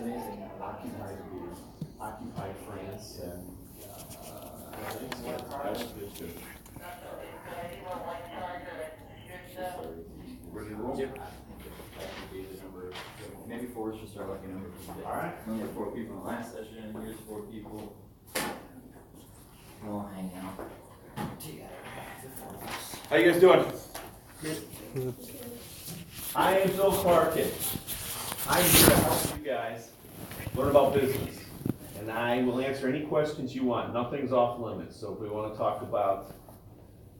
amazing. Occupied France and ready to roll? Yep. Maybe 4 should start looking over today. Alright. We only had 4 people in the last session, here's 4 people. We'll hang out together. How you guys doing? I am Bill Clarkin. I'm here to help you guys learn about business. And I will answer any questions you want. Nothing's off limits. So if we want to talk about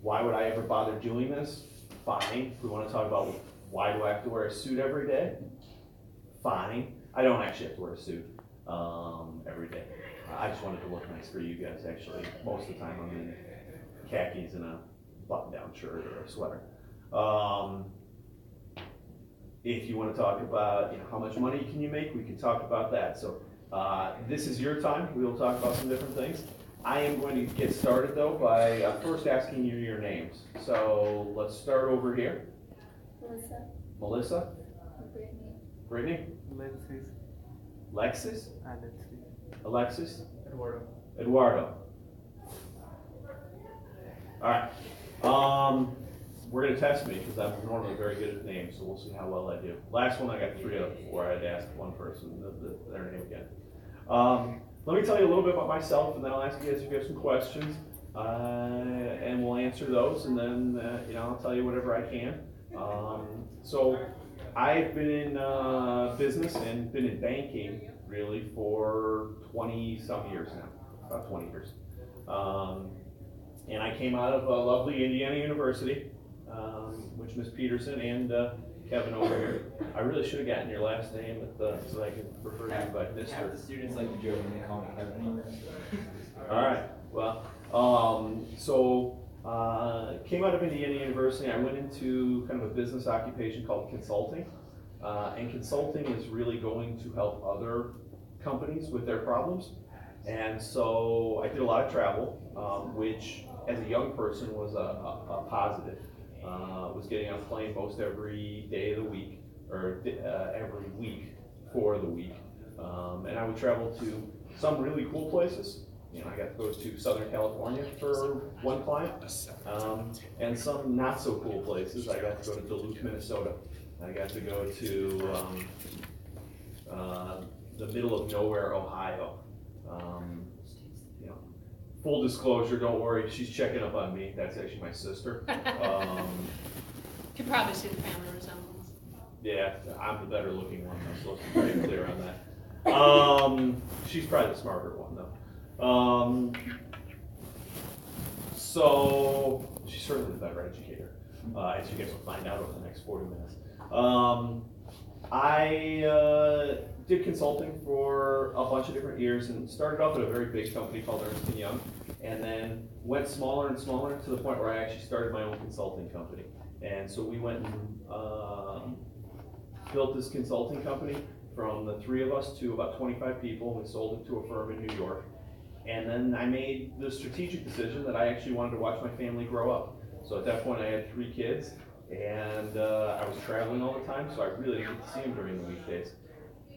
why would I ever bother doing this, fine. If we want to talk about why do I have to wear a suit every day, fine. I don't actually have to wear a suit every day. I just wanted to look nice for you guys, actually. Most of the time I'm in khakis and a button-down shirt or a sweater. If you want to talk about how much money can you make, we can talk about that. So this is your time. We will talk about some different things. I am going to get started though by first asking you your names. So let's start over here. Melissa. Melissa? Brittany. Brittany? Alexis. Lexus? Alexis? Eduardo. Eduardo. All right. We're going to test me because I'm normally very good at names, so we'll see how well I do. Last one I got 3 out of 4. I had to ask one person their name again. Let me tell you a little bit about myself, and then I'll ask you guys if you have some questions, and we'll answer those, and then I'll tell you whatever I can. So I've been in business and been in banking really for 20-some years now, about 20 years. And I came out of lovely Indiana University, which Miss Peterson and Kevin over here. I really should have gotten your last name so that I could refer to you by Mr. Half the students like to joke when they call me Kevin. All right. Well, came out of Indiana University. I went into kind of a business occupation called consulting. And consulting is really going to help other companies with their problems. And so I did a lot of travel, which as a young person was a positive. Was getting on a plane most every day of the week, or every week for the week. And I would travel to some really cool places. I got to go to Southern California for one client, and some not so cool places. I got to go to Duluth, Minnesota. I got to go to the middle of nowhere, Ohio. Full disclosure, don't worry, she's checking up on me. That's actually my sister. You can probably see the family resemblance. Yeah, I'm the better looking one, so let's be very clear on that. She's probably the smarter one though. So she's certainly the better educator, as you guys will find out over the next 40 minutes. I did consulting for a bunch of different years and started off at a very big company called Ernst & Young, and then went smaller and smaller to the point where I actually started my own consulting company. And so we went and built this consulting company from the 3 of us to about 25 people. We sold it to a firm in New York. And then I made the strategic decision that I actually wanted to watch my family grow up. So at that point I had 3 kids, and I was traveling all the time, so I really didn't get to see them during the weekdays.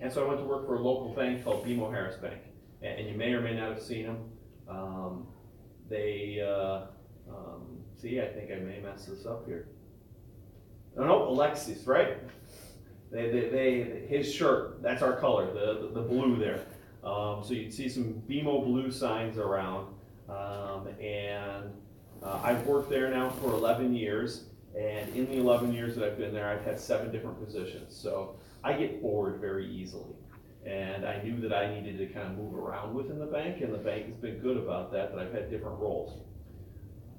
And so I went to work for a local bank called BMO Harris Bank. And you may or may not have seen them. See, I think I may mess this up here. No, Alexis, right? His shirt, that's our color, the blue there. So you'd see some BMO blue signs around. I've worked there now for 11 years. And in the 11 years that I've been there, I've had 7 different positions. So I get bored very easily. And I knew that I needed to kind of move around within the bank, and the bank has been good about that I've had different roles.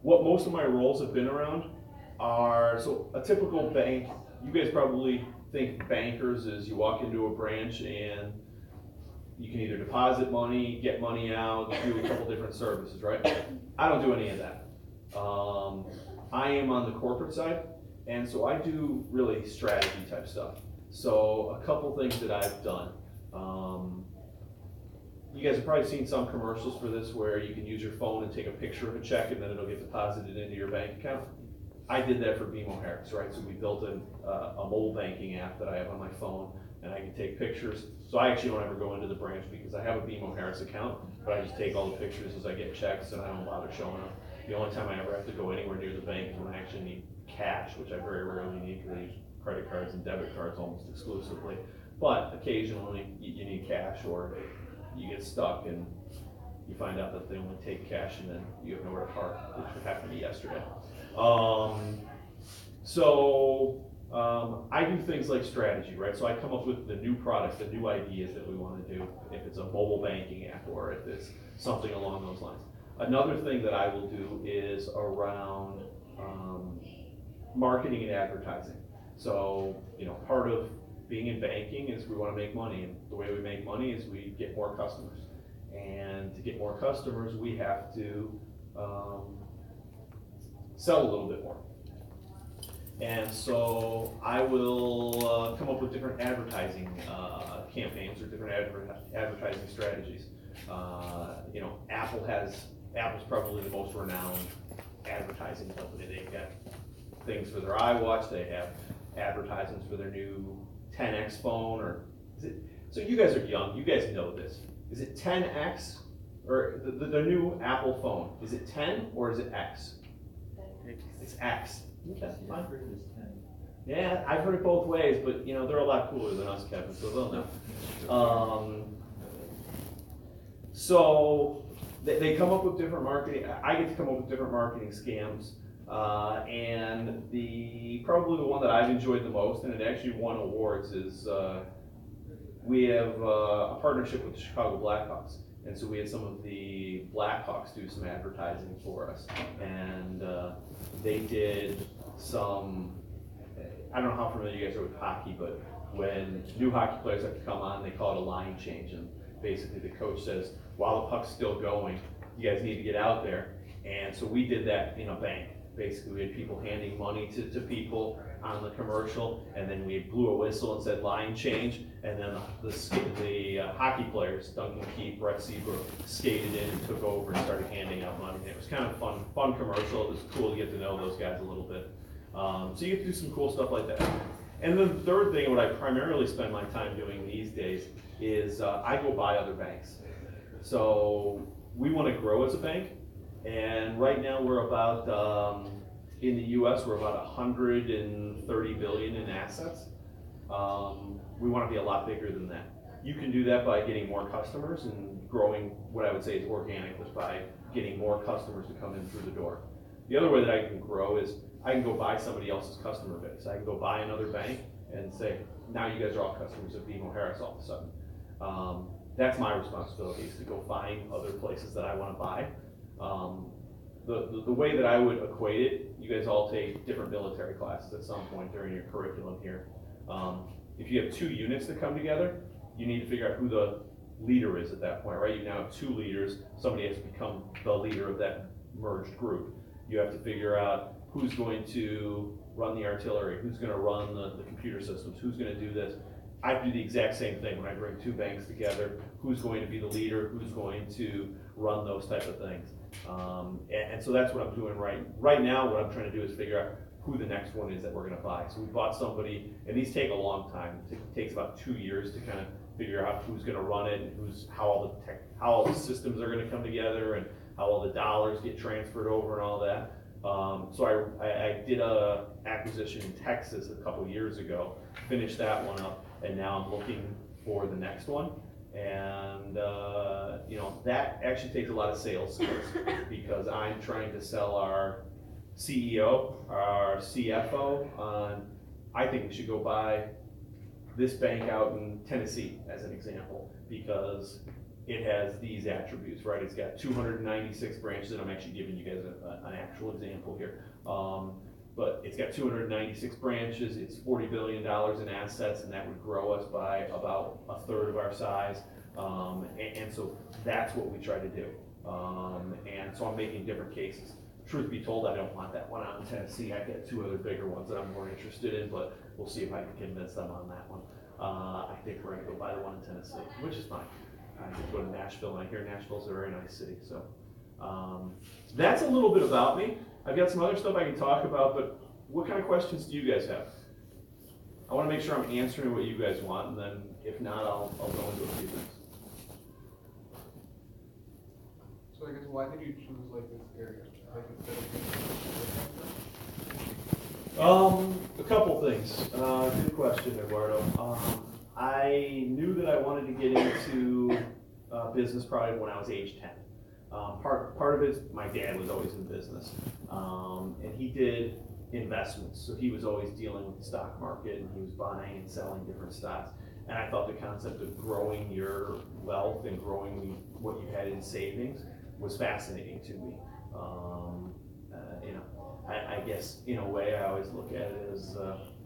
What most of my roles have been around are, so a typical bank, you guys probably think bankers is you walk into a branch and you can either deposit money, get money out, do a couple different services, right? I don't do any of that. I am on the corporate side, and so I do really strategy type stuff. So a couple things that I've done. You guys have probably seen some commercials for this where you can use your phone and take a picture of a check and then it'll get deposited into your bank account. I did that for BMO Harris, right? So we built a mobile banking app that I have on my phone, and I can take pictures. So I actually don't ever go into the branch because I have a BMO Harris account, but I just take all the pictures as I get checks and I don't bother showing them. The only time I ever have to go anywhere near the bank is when I actually need cash, which I very rarely need because I use credit cards and debit cards almost exclusively. But occasionally you need cash, or you get stuck and you find out that they only take cash and then you have nowhere to park, which happened to me yesterday. I do things like strategy, right? So I come up with the new products, the new ideas that we want to do, if it's a mobile banking app or if it's something along those lines. Another thing that I will do is around marketing and advertising. So, part of being in banking is we want to make money, and the way we make money is we get more customers. And to get more customers, we have to sell a little bit more. And so I will come up with different advertising campaigns or different advertising strategies. Apple's probably the most renowned advertising company. They've got things for their iWatch, they have advertisements for their new 10X phone, so you guys are young, you guys know this. Is it 10X, or the new Apple phone, is it 10 or is it X? It's X. Okay, fine. Yeah, I've heard it both ways, but they're a lot cooler than us, Kevin, so they'll know. So they come up with different marketing. I get to come up with different marketing scams, and probably the one that I've enjoyed the most, and it actually won awards, is we have a partnership with the Chicago Blackhawks. And so we had some of the Blackhawks do some advertising for us, and they did some, I don't know how familiar you guys are with hockey, but when new hockey players have to come on, they call it a line change, and basically the coach says, while the puck's still going, you guys need to get out there. And so we did that in a bank. Basically, we had people handing money to people on the commercial, and then we blew a whistle and said line change, and then the hockey players, Duncan Keith, Brett Seabrook, skated in and took over and started handing out money. And it was kind of fun commercial. It was cool to get to know those guys a little bit. So you get to do some cool stuff like that. And then the third thing, what I primarily spend my time doing these days, is I go buy other banks. So we want to grow as a bank. And right now we're about, in the US, we're about 130 billion in assets. We want to be a lot bigger than that. You can do that by getting more customers and growing what I would say is organic, was by getting more customers to come in through the door. The other way that I can grow is I can go buy somebody else's customer base. I can go buy another bank and say, now you guys are all customers of BMO Harris all of a sudden. That's my responsibility, is to go find other places that I want to buy. The way that I would equate it, you guys all take different military classes at some point during your curriculum here. If you have two units that come together, you need to figure out who the leader is at that point, right? You now have two leaders. Somebody has to become the leader of that merged group. You have to figure out who's going to run the artillery, who's going to run the computer systems, who's going to do this. I do the exact same thing when I bring two banks together. Who's going to be the leader? Who's going to run those type of things? And so that's what I'm doing right now. What I'm trying to do is figure out who the next one is that we're going to buy. So we bought somebody, and these take a long time. It takes about 2 years to kind of figure out who's going to run it, and how all the systems are going to come together, and how all the dollars get transferred over and all that. So I did a acquisition in Texas a couple years ago, finished that one up, and now I'm looking for the next one. And that actually takes a lot of sales skills, because I'm trying to sell our CEO, our CFO on, I think we should go buy this bank out in Tennessee, as an example, because it has these attributes, right? It's got 296 branches, and I'm actually giving you guys an actual example here. But it's got 296 branches, it's $40 billion in assets, and that would grow us by about a third of our size. And so that's what we try to do. And so I'm making different cases. Truth be told, I don't want that one out in Tennessee. I've got two other bigger ones that I'm more interested in, but we'll see if I can convince them on that one. I think we're gonna go buy the one in Tennessee, which is fine. I could go to Nashville, and I hear Nashville's a very nice city. So that's a little bit about me. I've got some other stuff I can talk about, but what kind of questions do you guys have? I wanna make sure I'm answering what you guys want, and then if not, I'll go into a few things. So I guess why did you choose like this area? Like instead A couple things. Good question, Eduardo. I knew that I wanted to get into business probably when I was age 10. Part of it is my dad was always in business, and he did investments. So he was always dealing with the stock market, and he was buying and selling different stocks. And I thought the concept of growing your wealth and growing what you had in savings was fascinating to me. You know, I guess in a way I always look at it as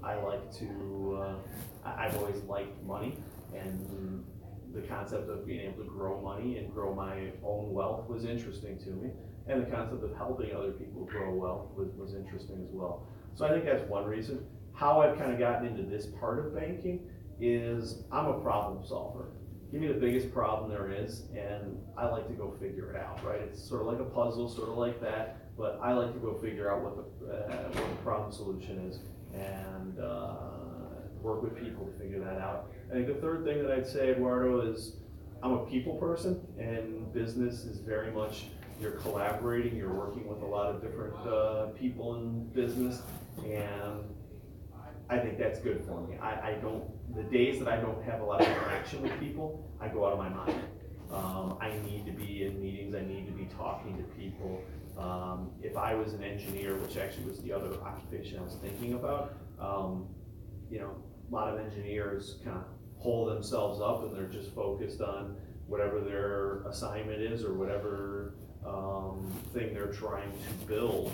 I like to, I've always liked money, and the concept of being able to grow money and grow my own wealth was interesting to me. And the concept of helping other people grow wealth was interesting as well. So I think that's one reason. How I've kind of gotten into this part of banking is I'm a problem solver. Give me the biggest problem there is, and I like to go figure it out, right? It's sort of like a puzzle, sort of like that, but I like to go figure out what the problem solution is, and work with people to figure that out. I think the third thing that I'd say, Eduardo, is I'm a people person, and business is very much you're collaborating, you're working with a lot of different people in business, and I think that's good for me. The days that I don't have a lot of interaction with people, I go out of my mind. I need to be in meetings, I need to be talking to people. If I was an engineer, which actually was the other occupation I was thinking about, you know, a lot of engineers kind of hold themselves up and they're just focused on whatever their assignment is or whatever thing they're trying to build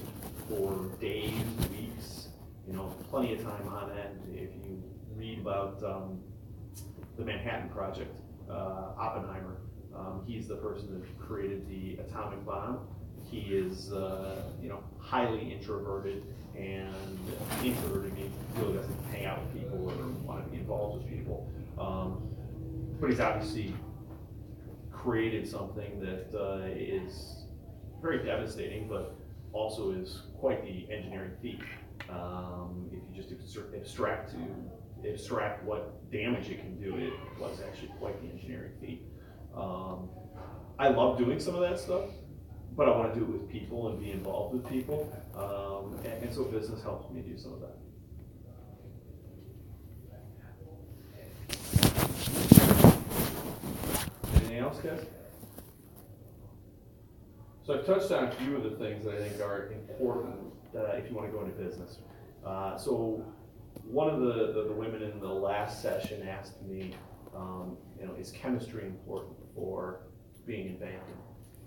for days, weeks, you know, plenty of time on end. If you read about the Manhattan Project, Oppenheimer, he's the person that created the atomic bomb. He is, you know, highly introverted, and introverted means really doesn't hang out with people or want to be involved with people. But he's obviously created something that is very devastating, but also is quite the engineering feat. If you just abstract what damage it can do, it was actually quite the engineering feat. I love doing some of that stuff, but I want to do it with people and be involved with people, and so business helps me do some of that. Anything else, guys? So I've touched on a few of the things that I think are important if you want to go into business. So one of the women in the last session asked me, you know, is chemistry important for being in banking?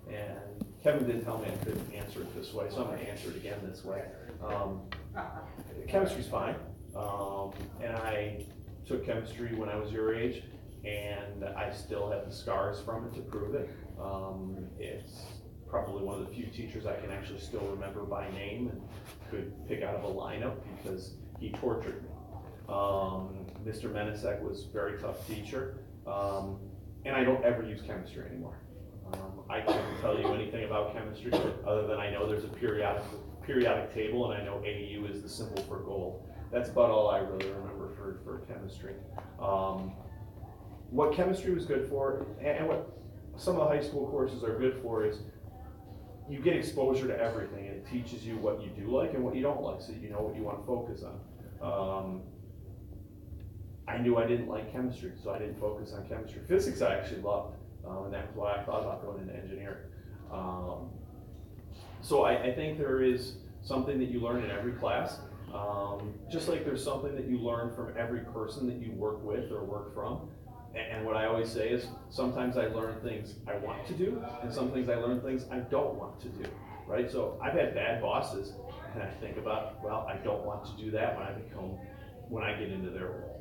And Kevin didn't tell me I couldn't answer it this way, so I'm going to answer it again this way. Chemistry's fine, and I took chemistry when I was your age, and I still have the scars from it to prove it. It's probably one of the few teachers I can actually still remember by name and could pick out of a lineup because he tortured me. Mr. Menisek was a very tough teacher, and I don't ever use chemistry anymore. I couldn't tell you anything about chemistry other than I know there's a periodic table, and I know AU is the symbol for gold. That's about all I really remember for chemistry. What chemistry was good for, and what some of the high school courses are good for, is you get exposure to everything, and it teaches you what you do like and what you don't like, so you know what you want to focus on. I knew I didn't like chemistry, so I didn't focus on chemistry. Physics I actually loved, and that was why I thought about going into engineering. So I think there is something that you learn in every class, just like there's something that you learn from every person that you work with or work from. And what I always say is, sometimes I learn things I want to do, and some things I learn things I don't want to do, right? So I've had bad bosses, and I think about, well, I don't want to do that when I get into their role.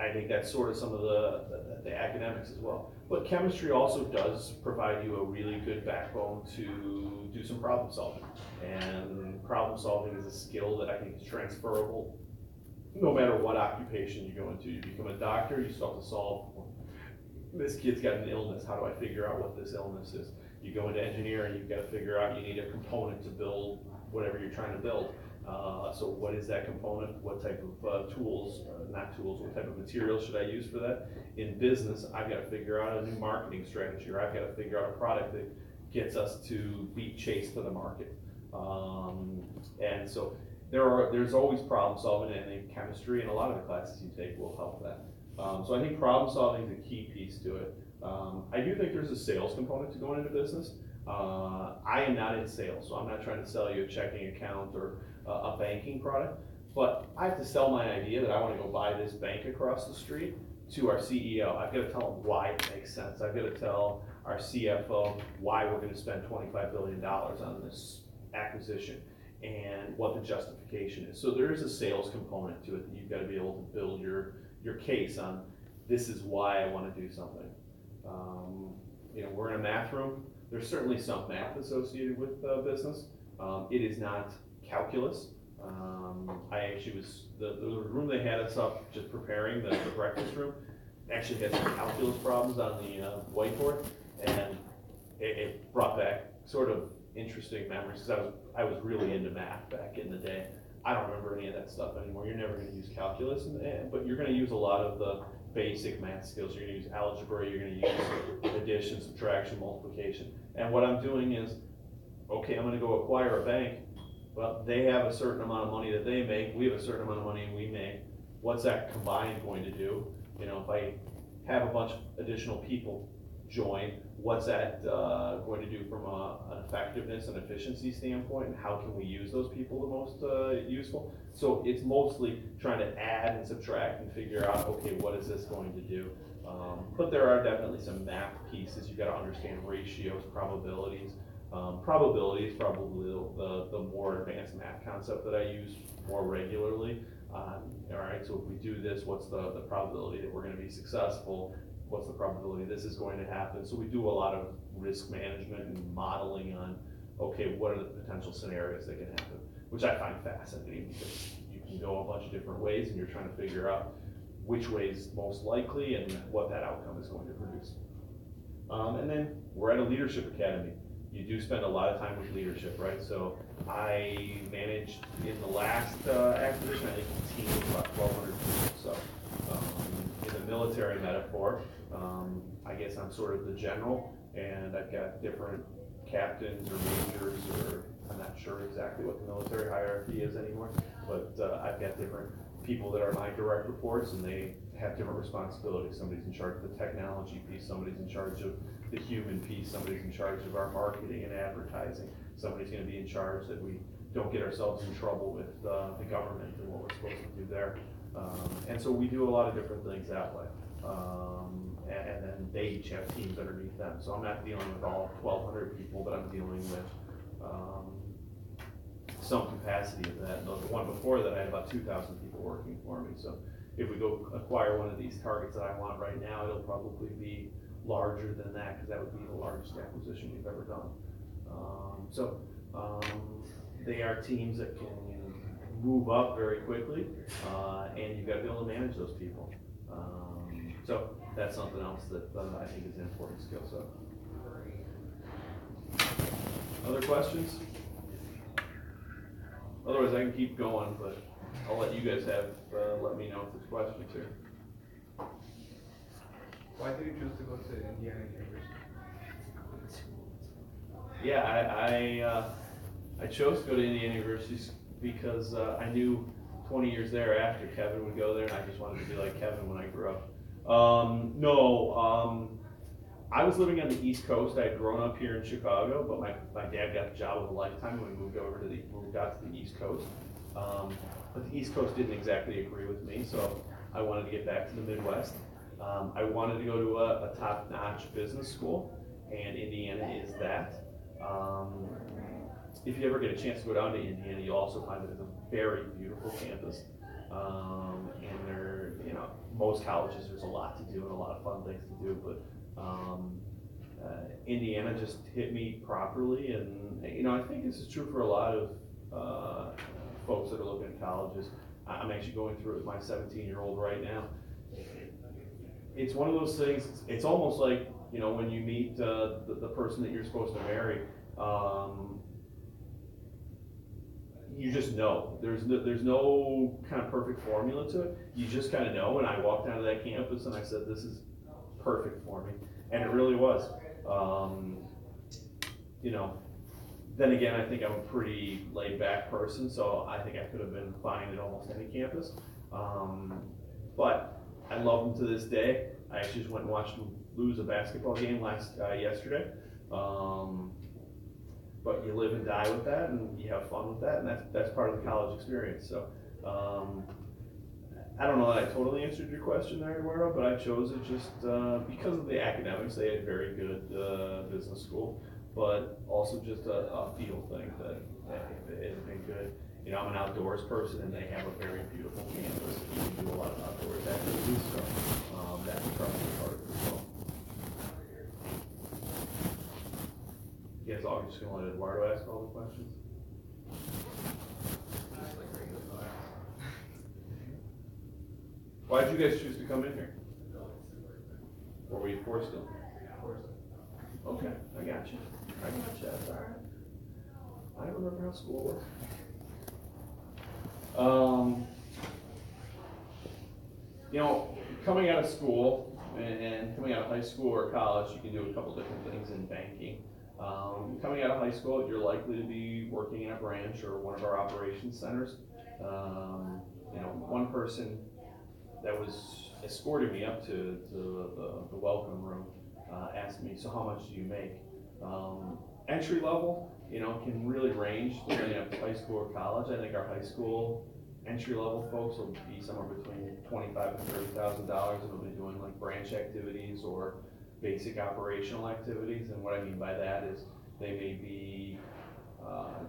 I think that's sort of some of the academics as well. But chemistry also does provide you a really good backbone to do some problem solving. And problem solving is a skill that I think is transferable no matter what occupation you go into. You become a doctor, you still have to solve, this kid's got an illness, how do I figure out what this illness is? You go into engineering, you've got to figure out you need a component to build whatever you're trying to build. So what is that component? What type of tools, not tools, what type of materials should I use for that? In business, I've got to figure out a new marketing strategy, or I've got to figure out a product that gets us to beat Chase to the market. And so there's always problem solving, and in chemistry and a lot of the classes you take will help that. So I think problem solving is a key piece to it. I do think there's a sales component to going into business. I am not in sales, so I'm not trying to sell you a checking account or a banking product, but I have to sell my idea that I want to go buy this bank across the street to our CEO. I've got to tell him why it makes sense. I've got to tell our CFO why we're going to spend $25 billion on this acquisition and what the justification is. So there is a sales component to it that you've got to be able to build your case on. This is why I want to do something. We're in a math room. There's certainly some math associated with business. It is not calculus. I actually was, the room they had us up just preparing, the breakfast room, actually had some calculus problems on the whiteboard, and it brought back sort of interesting memories, because I was really into math back in the day. I don't remember any of that stuff anymore. You're never going to use calculus, but you're going to use a lot of the basic math skills. You're going to use algebra, you're going to use addition, subtraction, multiplication. And what I'm doing is, okay, I'm going to go acquire a bank. Well, they have a certain amount of money that they make, we have a certain amount of money we make. What's that combined going to do? If I have a bunch of additional people join, what's that going to do from an effectiveness and efficiency standpoint, and how can we use those people the most useful? So it's mostly trying to add and subtract and figure out, okay, what is this going to do? But there are definitely some math pieces. You've got to understand ratios, probabilities. Probability is probably the more advanced math concept that I use more regularly. All right, so if we do this, what's the probability that we're going to be successful? What's the probability this is going to happen? So we do a lot of risk management and modeling on, okay, what are the potential scenarios that can happen, which I find fascinating, because you can go a bunch of different ways and you're trying to figure out which way is most likely and what that outcome is going to produce. And then we're at a leadership academy. You do spend a lot of time with leadership, right? So I managed in the last acquisition, I think a team of about 1,200 people. So in the military metaphor, I guess I'm sort of the general, and I've got different captains or majors, or I'm not sure exactly what the military hierarchy is anymore, but I've got different people that are my direct reports, and they have different responsibilities. Somebody's in charge of the technology piece, somebody's in charge of the human piece, somebody's in charge of our marketing and advertising, somebody's going to be in charge that we don't get ourselves in trouble with the government and what we're supposed to do there. And so we do a lot of different things that way. And then they each have teams underneath them. So I'm not dealing with all 1,200 people, but I'm dealing with some capacity of that. And the one before that, I had about 2,000 people working for me. So if we go acquire one of these targets that I want right now, it'll probably be larger than that, because that would be the largest acquisition we've ever done. They are teams that can move up very quickly, and you've got to be able to manage those people. So that's something else that I think is an important skill set. Other questions? Otherwise, I can keep going, but I'll let you guys let me know if there's questions here. Why did you choose to go to Indiana University? Yeah, I chose to go to Indiana University because I knew 20 years thereafter Kevin would go there, and I just wanted to be like Kevin when I grew up. I was living on the East Coast. I had grown up here in Chicago, but my dad got the job of a lifetime when we moved out to the East Coast. But the East Coast didn't exactly agree with me, so I wanted to get back to the Midwest. I wanted to go to a top-notch business school, and Indiana is that. If you ever get a chance to go down to Indiana, you'll also find that it's a very beautiful campus. And there, most colleges, there's a lot to do and a lot of fun things to do, but Indiana just hit me properly, and I think this is true for a lot of folks that are looking at colleges. I'm actually going through it with my 17-year-old right now. It's one of those things. It's almost like when you meet the person that you're supposed to marry. you just know. There's no kind of perfect formula to it. You just kind of know. And I walked onto that campus and I said, this is perfect for me, and it really was. You know, then again, I think I'm a pretty laid back person, so I think I could have been fine at almost any campus. But I love them to this day. I actually just went and watched them lose a basketball game yesterday. But you live and die with that, and you have fun with that, and that's part of the college experience. So I don't know that I totally answered your question there, Eduardo, but I chose it just because of the academics. They had very good business school, but also just a feel thing that it has been good. You know, I'm an outdoors person, and they have a very beautiful campus. You can do a lot of outdoors activities, so that's probably part of it as well. You guys all just gonna let Eduardo ask all the questions? Why did you guys choose to come in here? Or were you forced to? Okay, I got you. That's all right. I don't remember how school works. You know, coming out of school and coming out of high school or college, you can do a couple different things in banking. Coming out of high school, you're likely to be working in a branch or one of our operations centers. You know, one person that was escorting me up to the welcome room asked me, so how much do you make? Entry level, you know, can really range depending on high school or college. I think our high school entry level folks will be somewhere between $25,000 and $30,000, and will be doing like branch activities or basic operational activities. And what I mean by that is they may be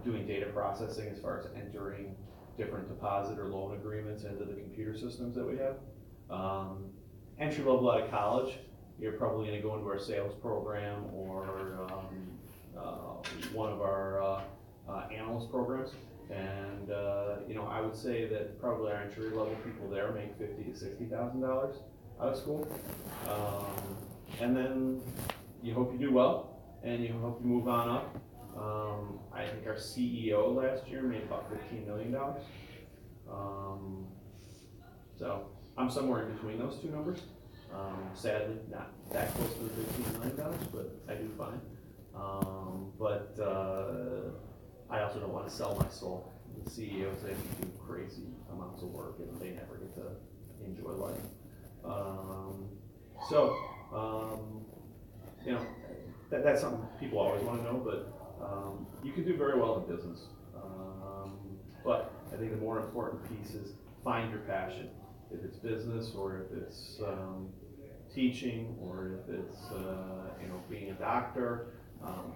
doing data processing as far as entering different deposit or loan agreements into the computer systems that we have. Entry level out of college, you're probably going to go into our sales program or one of our analyst programs. And you know, I would say that probably our entry level people there make $50,000 to $60,000 out of school. And then you hope you do well, and you hope you move on up. I think our CEO last year made about $15 million. So I'm somewhere in between those two numbers. Sadly, not that close to the $15 million, but I do fine. But I also don't want to sell my soul. The CEOs, they do crazy amounts of work, and they never get to enjoy life. You know, that's something people always want to know, but you can do very well in business. But I think the more important piece is find your passion. If it's business, or if it's teaching, or if it's you know, being a doctor,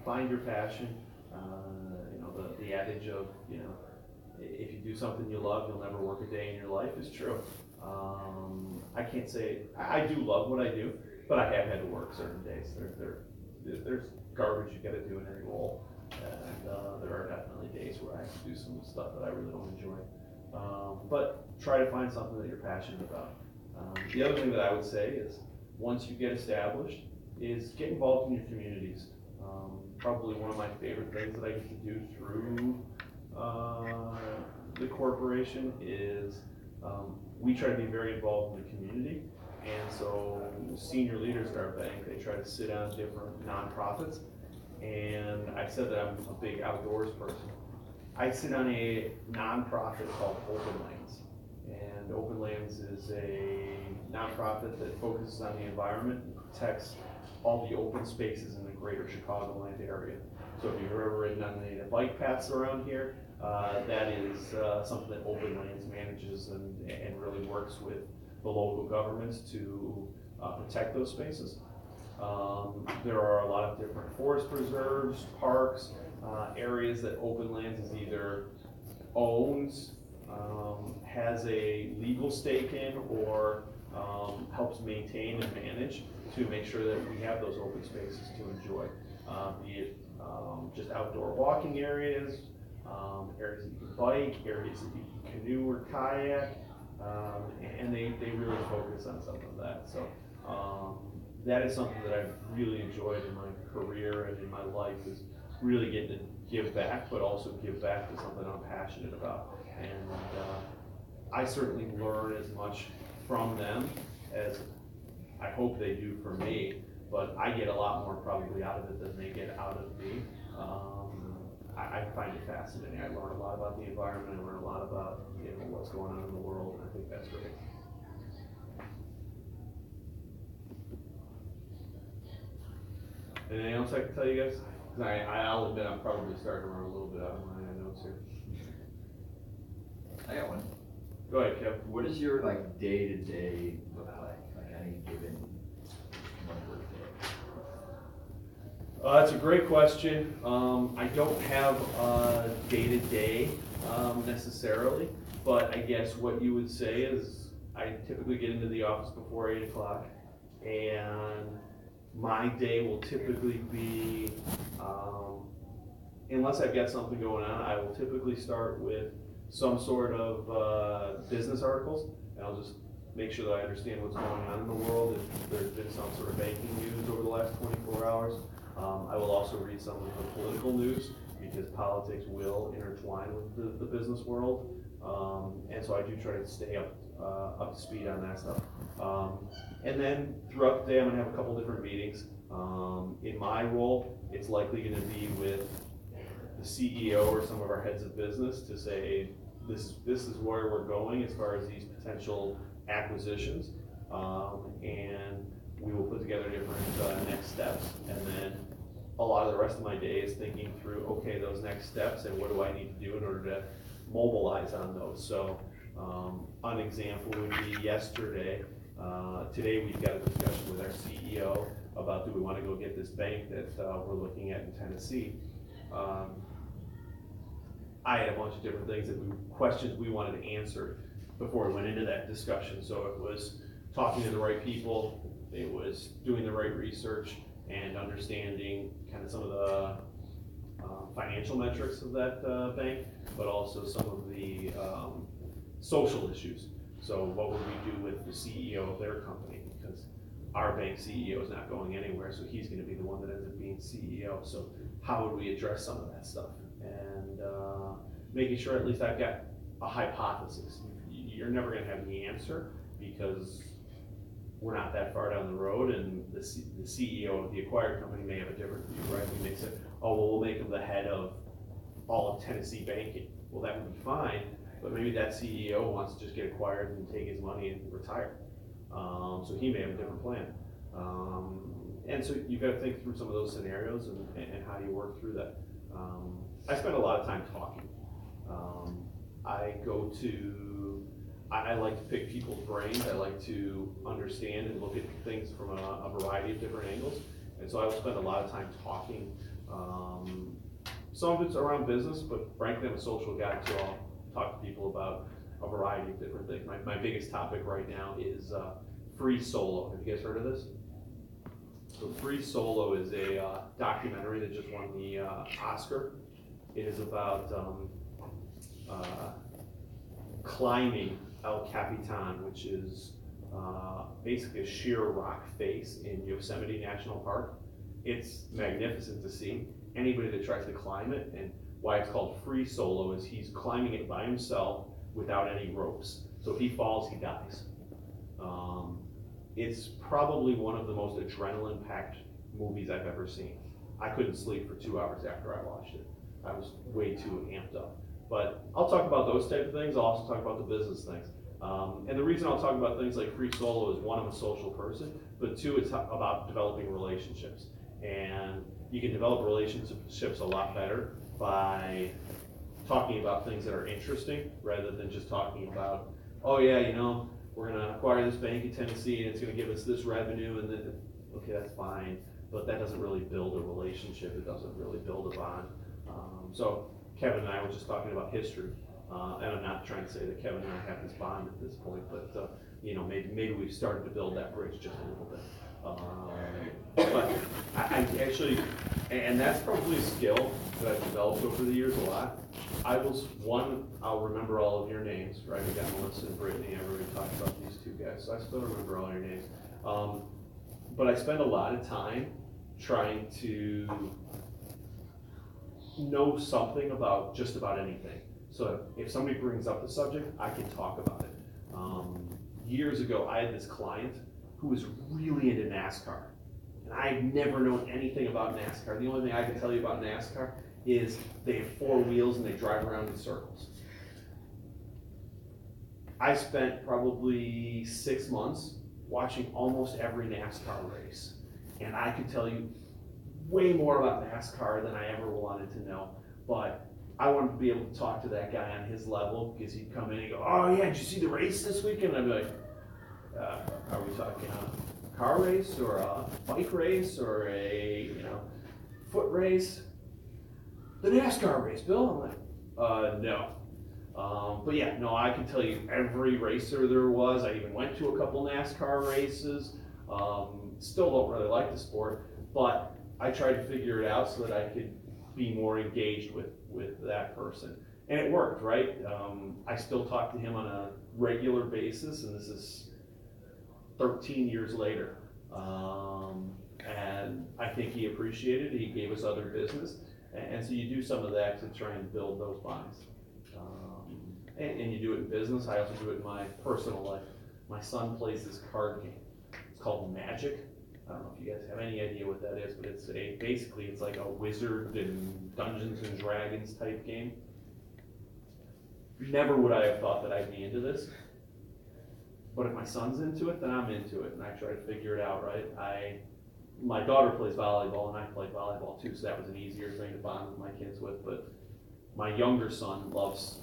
find your passion. You know, the adage of, you know, if you do something you love, you'll never work a day in your life is true. I can't say I do love what I do, but I have had to work certain days. There's garbage you got to do in every role, and there are definitely days where I have to do some stuff that I really don't enjoy. But try to find something that you're passionate about. The other thing that I would say is, once you get established, is get involved in your communities. Probably one of my favorite things that I get to do through the corporation is we try to be very involved in the community. And so senior leaders at our bank, they try to sit on different nonprofits. And I said that I'm a big outdoors person. I sit on a nonprofit called Open Lands. And Open Lands is a nonprofit that focuses on the environment and protects all the open spaces in the greater Chicagoland area. So if you've ever ridden on any of the bike paths around here, that is something that Open Lands manages and really works with the local governments to protect those spaces. There are a lot of different forest preserves, parks, areas that Open Lands is either owns, has a legal stake in, or helps maintain and manage to make sure that we have those open spaces to enjoy, be it just outdoor walking areas, areas that you can bike, areas that you can canoe or kayak, and they really focus on some of that. So that is something that I've really enjoyed in my career and in my life, is really getting to give back, but also give back to something I'm passionate about. And I certainly learn as much from them as I hope they do for me, but I get a lot more probably out of it than they get out of me. I find it fascinating. I learn a lot about the environment. I learn a lot about what's going on in the world, and I think that's great. Anything else I can tell you guys? 'Cause I'll admit I'm probably starting to run a little bit out of my notes here. I got one. Go ahead, Kev. What does your like day-to-day look like any given work day? That's a great question. I don't have a day-to-day necessarily, but I guess what you would say is I typically get into the office before 8 o'clock, and my day will typically be, unless I've got something going on, I will typically start with some sort of business articles, and I'll just make sure that I understand what's going on in the world. If there's been some sort of banking news over the last 24 hours, I will also read some of the political news, because politics will intertwine with the business world, and so I do try to stay up to speed on that stuff. And then throughout the day, I'm gonna have a couple different meetings. In my role, it's likely gonna be with the CEO or some of our heads of business to say, this is where we're going as far as these potential acquisitions, and we will put together different next steps. And then a lot of the rest of my day is thinking through, okay, those next steps, and what do I need to do in order to mobilize on those. So an example would be yesterday. Today we've got a discussion with our CEO about, do we want to go get this bank that we're looking at in Tennessee. I had a bunch of different questions we wanted answered before we went into that discussion. So it was talking to the right people, it was doing the right research, and understanding kind of some of the financial metrics of that bank, but also some of the social issues. So what would we do with the CEO of their company? Because our bank CEO is not going anywhere, so he's going to be the one that ends up being CEO. So how would we address some of that stuff? And making sure at least I've got a hypothesis. You're never going to have the answer, because we're not that far down the road, and the CEO of the acquired company may have a different view, right? We may say, oh, well, we'll make him the head of all of Tennessee banking. Well, that would be fine, but maybe that CEO wants to just get acquired and take his money and retire. So he may have a different plan. And so you've got to think through some of those scenarios and how do you work through that. I spend a lot of time talking. I like to pick people's brains. I like to understand and look at things from a variety of different angles. And so I will spend a lot of time talking. Some of it's around business, but frankly, I'm a social guy, so I'll talk to people about a variety of different things. My biggest topic right now is Free Solo. Have you guys heard of this? So Free Solo is a documentary that just won the Oscar. It is about climbing El Capitan, which is basically a sheer rock face in Yosemite National Park. It's magnificent to see. Anybody that tries to climb it, and why it's called Free Solo is he's climbing it by himself without any ropes. So if he falls, he dies. It's probably one of the most adrenaline-packed movies I've ever seen. I couldn't sleep for 2 hours after I watched it. I was way too amped up. But I'll talk about those type of things. I'll also talk about the business things. And the reason I'll talk about things like Free Solo is, one, I'm a social person, but two, it's about developing relationships. And you can develop relationships a lot better by talking about things that are interesting rather than just talking about, oh yeah, we're gonna acquire this bank in Tennessee and it's gonna give us this revenue, and then, okay, that's fine, but that doesn't really build a relationship. It doesn't really build a bond. So Kevin and I were just talking about history, and I'm not trying to say that Kevin and I have this bond at this point, but maybe we've started to build that bridge just a little bit. But I actually, and that's probably a skill that I've developed over the years a lot. I'll remember all of your names, right? We got Melissa and Brittany. Everybody talked about these two guys, so I still remember all your names. But I spend a lot of time trying to know something about just about anything. So if somebody brings up the subject, I can talk about it. Years ago, I had this client who was really into NASCAR. And I had never known anything about NASCAR. The only thing I can tell you about NASCAR is they have 4 wheels and they drive around in circles. I spent probably 6 months watching almost every NASCAR race. And I could tell you way more about NASCAR than I ever wanted to know. But I wanted to be able to talk to that guy on his level, because he'd come in and go, "Oh yeah, did you see the race this weekend?" And I'd be like, are we talking a car race or a bike race or a foot race? The NASCAR race, Bill. I'm like, no. But yeah, no, I can tell you every racer there was. I even went to a couple NASCAR races. Still don't really like the sport, but I tried to figure it out so that I could be more engaged with that person. And it worked, right? I still talk to him on a regular basis, and this is 13 years later. And I think he appreciated it. He gave us other business. And so you do some of that to try and build those bonds. And you do it in business. I also do it in my personal life. My son plays this card game. It's called Magic. I don't know if you guys have any idea what that is, but basically it's like a wizard and Dungeons and Dragons type game. Never would I have thought that I'd be into this. But if my son's into it, then I'm into it, and I try to figure it out, right? My daughter plays volleyball, and I play volleyball too, so that was an easier thing to bond with my kids with. But my younger son loves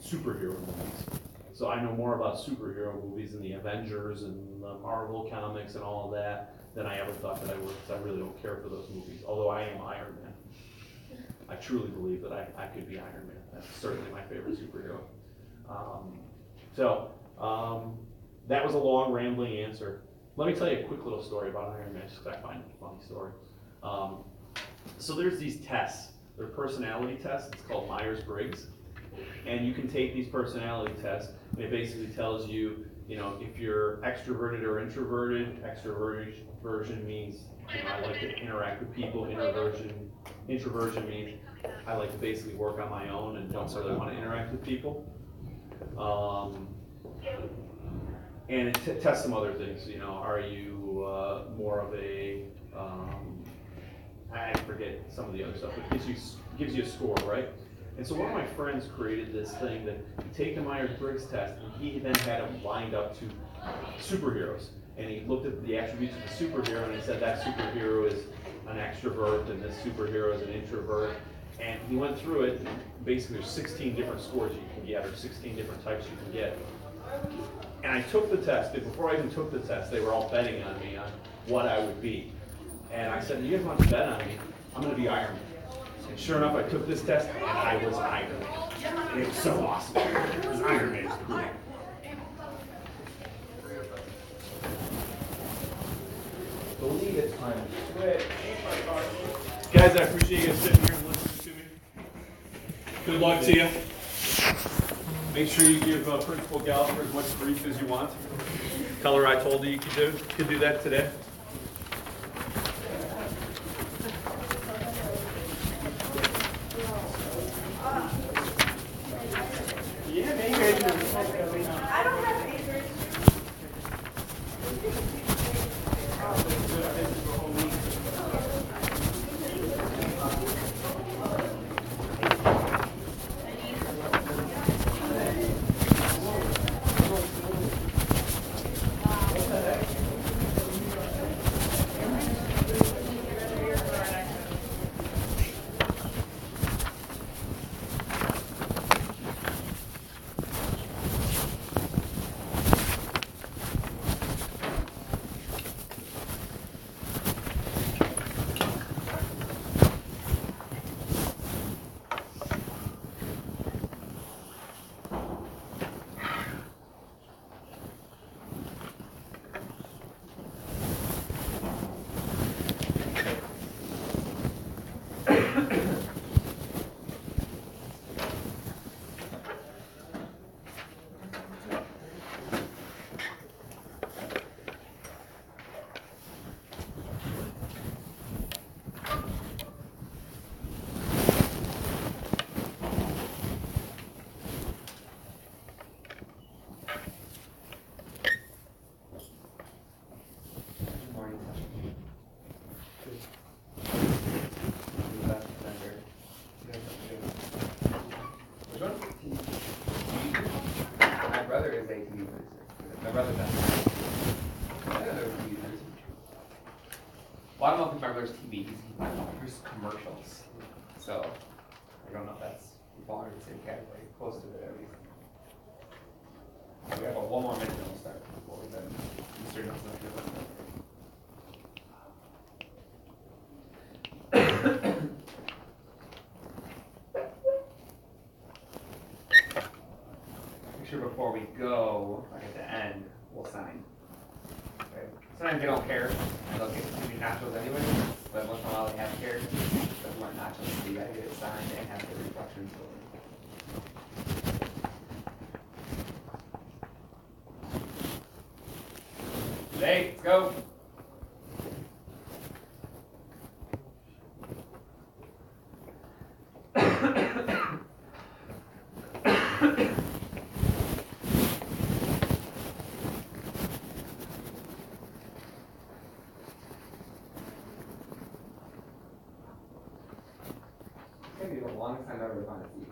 superhero movies. So I know more about superhero movies and the Avengers and the Marvel comics and all of that than I ever thought that I would, because I really don't care for those movies, although I am Iron Man. I truly believe that I could be Iron Man. That's certainly my favorite superhero. That was a long, rambling answer. Let me tell you a quick little story about Iron Man, just because I find it a funny story. So there's these tests. They're personality tests. It's called Myers-Briggs. And you can take these personality tests, and it basically tells you, if you're extroverted or introverted. Extroversion means I like to interact with people. Introversion means I like to basically work on my own and don't really want to interact with people. And it tests some other things. Are you more of a I forget some of the other stuff, but it gives you a score, right? And so one of my friends created this thing that you take the Myers-Briggs test, and he then had them lined up to superheroes. And he looked at the attributes of the superhero, and he said that superhero is an extrovert, and this superhero is an introvert. And he went through it, and basically there's 16 different scores you can get, or 16 different types you can get. And I took the test, but before I even took the test, they were all betting on me on what I would be. And I said, "You guys want to bet on me? I'm going to be Iron Man." And sure enough, I took this test, and I was Iron Man. And it was so awesome. Because Iron Man is cool. Believe it's time to switch. Guys, I appreciate you guys sitting here and listening to me. Good luck to you. Make sure you give Principal Gallagher as much grief as you want. Tell her I told you you could do that today. Yeah, maybe. I don't have papers. Well, I don't know if it's my brother's TV. Here's commercials. So, I don't know if that's falling in the same category. Close to it, at least. We have about 1 more minute and we'll start before we then Mr. Nelson. Make sure before we go, like at the end, we'll sign. Okay. Sometimes they don't care, and they'll give you nachos anyway, but once in a while they have cared. But want nachos, so you gotta get it signed and have the reflections over. Hey, let's go. It's gonna be the longest time I've ever found a seat.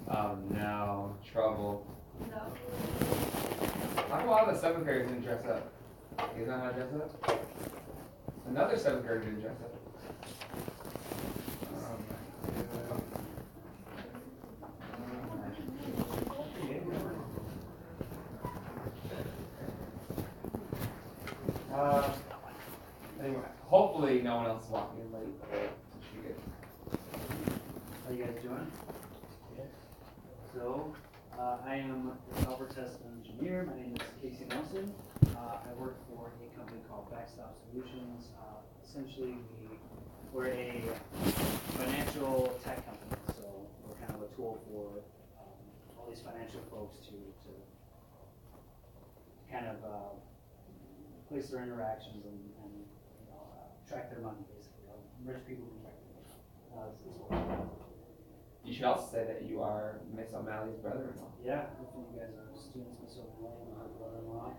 Oh no, trouble. No. How come a lot of the 7th graders didn't dress up? You guys know how to dress up? Another 7th grader didn't dress up. Anyway, hopefully no one else is walking in late. How you guys doing? So, I am a software test engineer. My name is Casey Nelson. I work for a company called Backstop Solutions. Essentially, we're a financial tech company, so we're kind of a tool for all these financial folks to kind of place their interactions and track their money, basically. Rich people can track their money. You should also say that you are Miss O'Malley's brother-in-law. Yeah, hopefully you guys are students, Miss O'Malley, and her brother-in-law,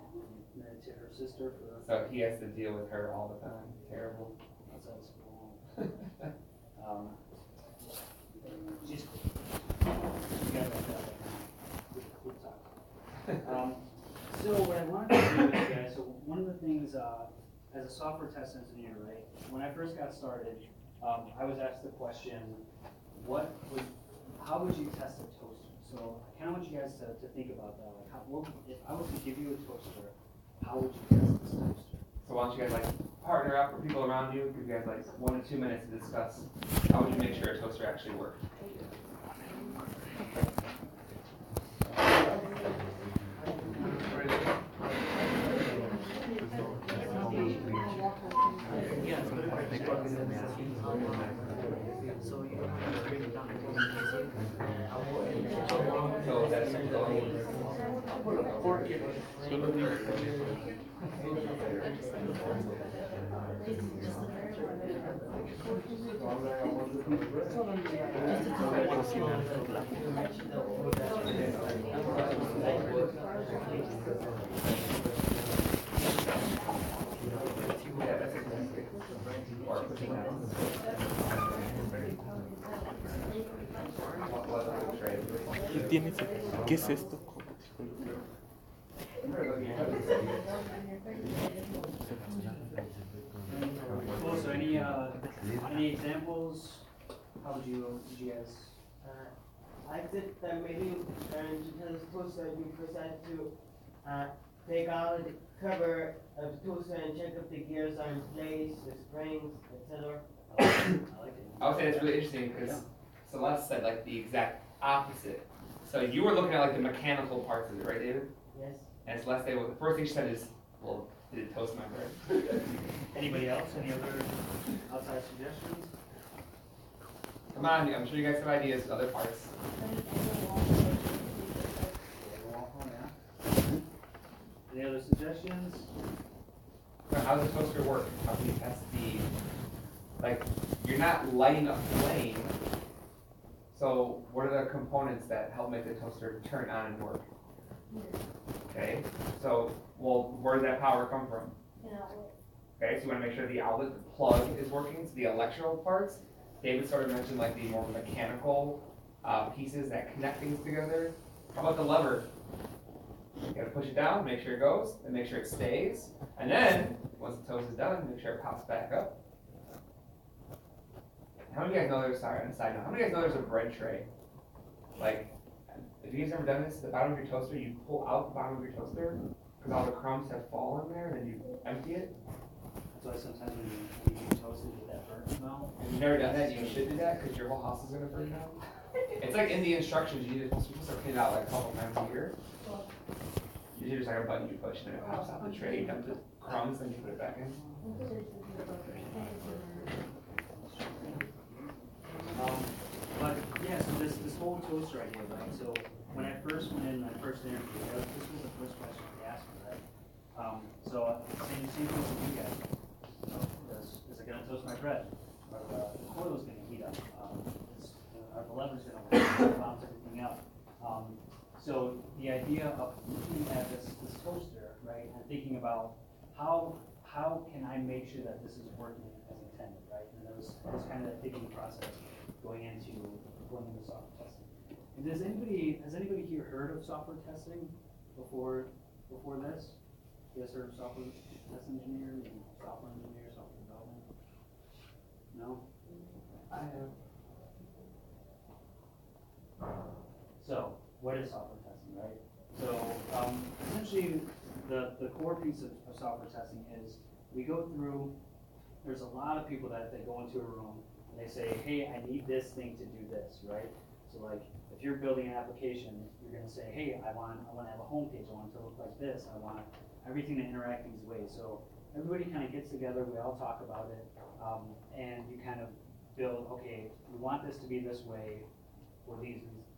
married to her sister for So he has to deal with her all the time. Terrible. outside of school. She's cool. You guys like that, good talk. So what I wanted to do with you guys, so one of the things, as a software test engineer, right, when I first got started, I was asked the question, how would you test a toaster? So I kind of want you guys to think about that. Like, if I was to give you a toaster, how would you test this toaster? So why don't you guys like partner up with people around you, give you guys like 1 to 2 minutes to discuss how would you make sure a toaster actually works. So that's ¿Qué es esto? Cool, so any examples? How would you guys? I think that maybe because toaster you first have to take out the cover of the toaster and check if the gears are in place, the springs, etc. I like it. I would say it's really interesting because Celeste said like the exact opposite. So you were looking at like the mechanical parts of it, right, David? Yes. And Celeste, the first thing she said is, well, did it toast my bread? Anybody else? Any other outside suggestions? Come on, I'm sure you guys have ideas for other parts. Any other suggestions? So how does a toaster work? How can you test like, you're not lighting a flame, so what are the components that help make the toaster turn on and work? Okay, so, well, where does that power come from? Okay, so you want to make sure the outlet, the plug is working, so the electrical parts. David sort of mentioned like the more mechanical pieces that connect things together. How about the lever? You gotta push it down, make sure it goes, and make sure it stays. And then, once the toast is done, make sure it pops back up. How many of you guys know there's, sorry, on the side note, how many of you guys know there's a bread tray? Like, have you guys ever done this? The bottom of your toaster, you pull out the bottom of your toaster, because all the crumbs have fallen there, and then you empty it. That's why sometimes when you toast it, you get that burnt smell. If you've never done that, you should do that, because your whole house is gonna burn down. It's like in the instructions, you're supposed to clean it out like a couple times a year. Usually there's like a button you push, and then it pops out the tray, you dump the crumbs, then you put it back in. But yeah, so this whole toaster idea, right? So when I first went in, my first interview, this was the first question they asked me, right? Same thing with you guys. You know, is it gonna toast my bread? Or the coil's gonna heat up? Are the levers gonna work? Bounce everything up? So the idea of looking at this toaster, right, and thinking about how can I make sure that this is working as intended, right? And that was kind of the thinking process going into software testing. And has anybody here heard of software testing before this? You guys heard of software test engineer and software engineer, software development? No? I have. So, what is software testing, right? So, essentially, the core piece of software testing is we go through, there's a lot of people that go into a room and they say, hey, I need this thing to do this, right? So like, if you're building an application, you're gonna say, hey, I want to have a home page, I want it to look like this, I want everything to interact these ways. So everybody kind of gets together, we all talk about it, and you kind of build, okay, we want this to be this way for these reasons.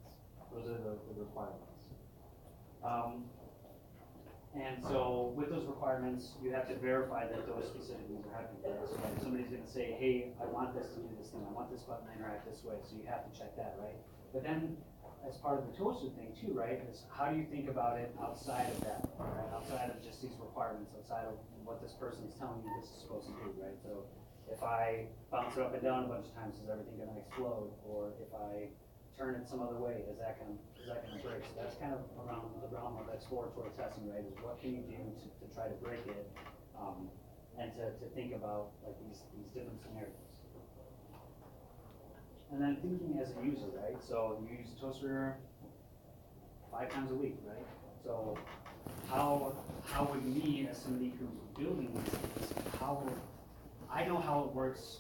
Those are the requirements. And so with those requirements, you have to verify that those specific things are happening. Right? So like somebody's going to say, hey, I want this to do this thing. I want this button to interact this way. So you have to check that, right? But then as part of the toaster thing too, right, is how do you think about it outside of that, right? Outside of just these requirements, outside of what this person is telling you this is supposed to do, right? So if I bounce it up and down a bunch of times, is everything going to explode? Or if I turn it some other way, is that gonna break? So that's kind of around the realm of exploratory testing, right? Is what can you do to try to break it, and to think about like these different scenarios. And then thinking as a user, right? So you use Toaster 5 times a week, right? So how would me as somebody who's building these things, I know how it works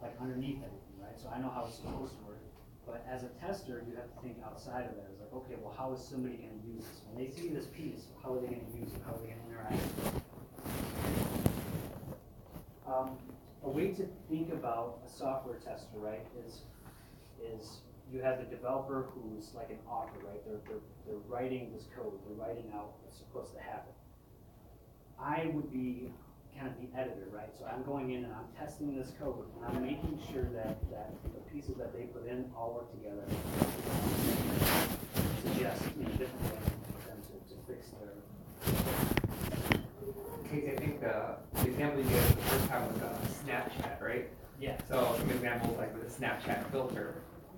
like underneath everything, right? So I know how it's supposed to work. But as a tester, you have to think outside of that. It's like, okay, well, how is somebody going to use this? When they see this piece, how are they going to use it? How are they going to interact with it? A way to think about a software tester, right, is you have the developer who's like an author, right? They're writing this code. They're writing out what's supposed to happen. I would be kind of the editor, right? So I'm going in and I'm testing this code and I'm making sure that the pieces that they put in all work together. Suggest different ways for them to fix their. Casey, I think the example you gave the first time was Snapchat, right? Yeah. So some examples like with a Snapchat filter.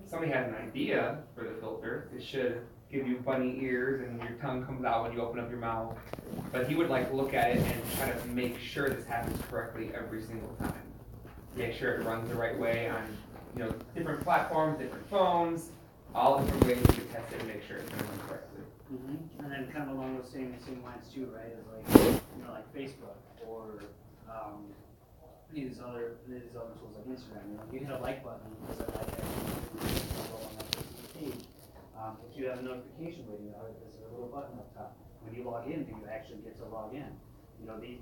Somebody has an idea for the filter. It should give you bunny ears and your tongue comes out when you open up your mouth. But he would like look at it and try to make sure this happens correctly every single time. Make sure it runs the right way on, different platforms, different phones, all different ways you can test it and make sure it's going to run correctly. Mm-hmm. And then kind of along those same lines too, right? Is like like Facebook or any of these other tools like Instagram. You hit a like button because I like everything on that person's page. If you have a notification waiting, there's a little button up top. When you log in, do you actually get to log in?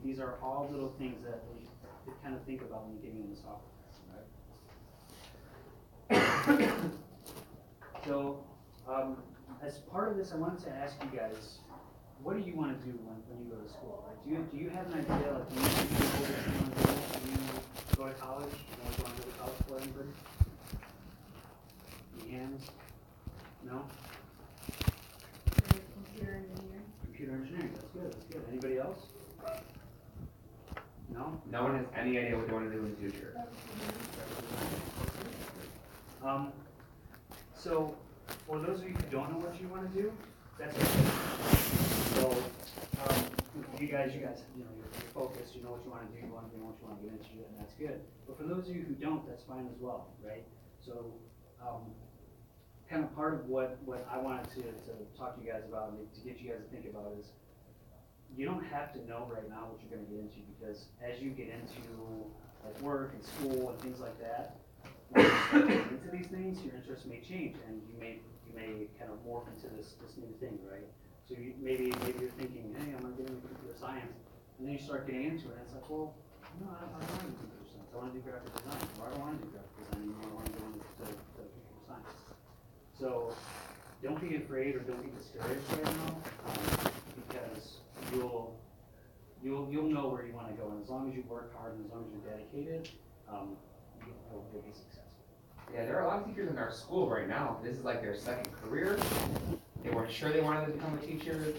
These are all little things that you kind of think about when you're getting into software testing, right? So, as part of this, I wanted to ask you guys, what do you want to do when you go to school? Right? Do you have an idea, like, when you go to college? You want to go to college for anybody? Any hands? No? Computer engineering. Computer engineering, that's good. Anybody else? No? No one has any idea what they want to do in the future. So, for those of you who don't know what you want to do, that's it. So, you guys, you know, you're focused, you know what you wanna do, you know what you wanna get into, and that's good. But for those of you who don't, that's fine as well, right? So, kind of part of what I wanted to talk to you guys about, and to get you guys to think about is, you don't have to know right now what you're gonna get into, because as you get into like work and school and things like that, when you start getting into these things, your interests may change, and you may kind of morph into this new thing, right? So maybe you're thinking, hey, I'm gonna get into computer science, and then you start getting into it, and it's like, well, no, I don't want to do computer science. I want to do graphic design, or I don't want to do graphic design anymore. I want to go into computer science. So don't be afraid or don't be discouraged right now, because you'll know where you want to go, and as long as you work hard and as long as you're dedicated, you'll be successful. Yeah, there are a lot of teachers in our school right now. This is like their second career. They weren't sure they wanted to become a teacher.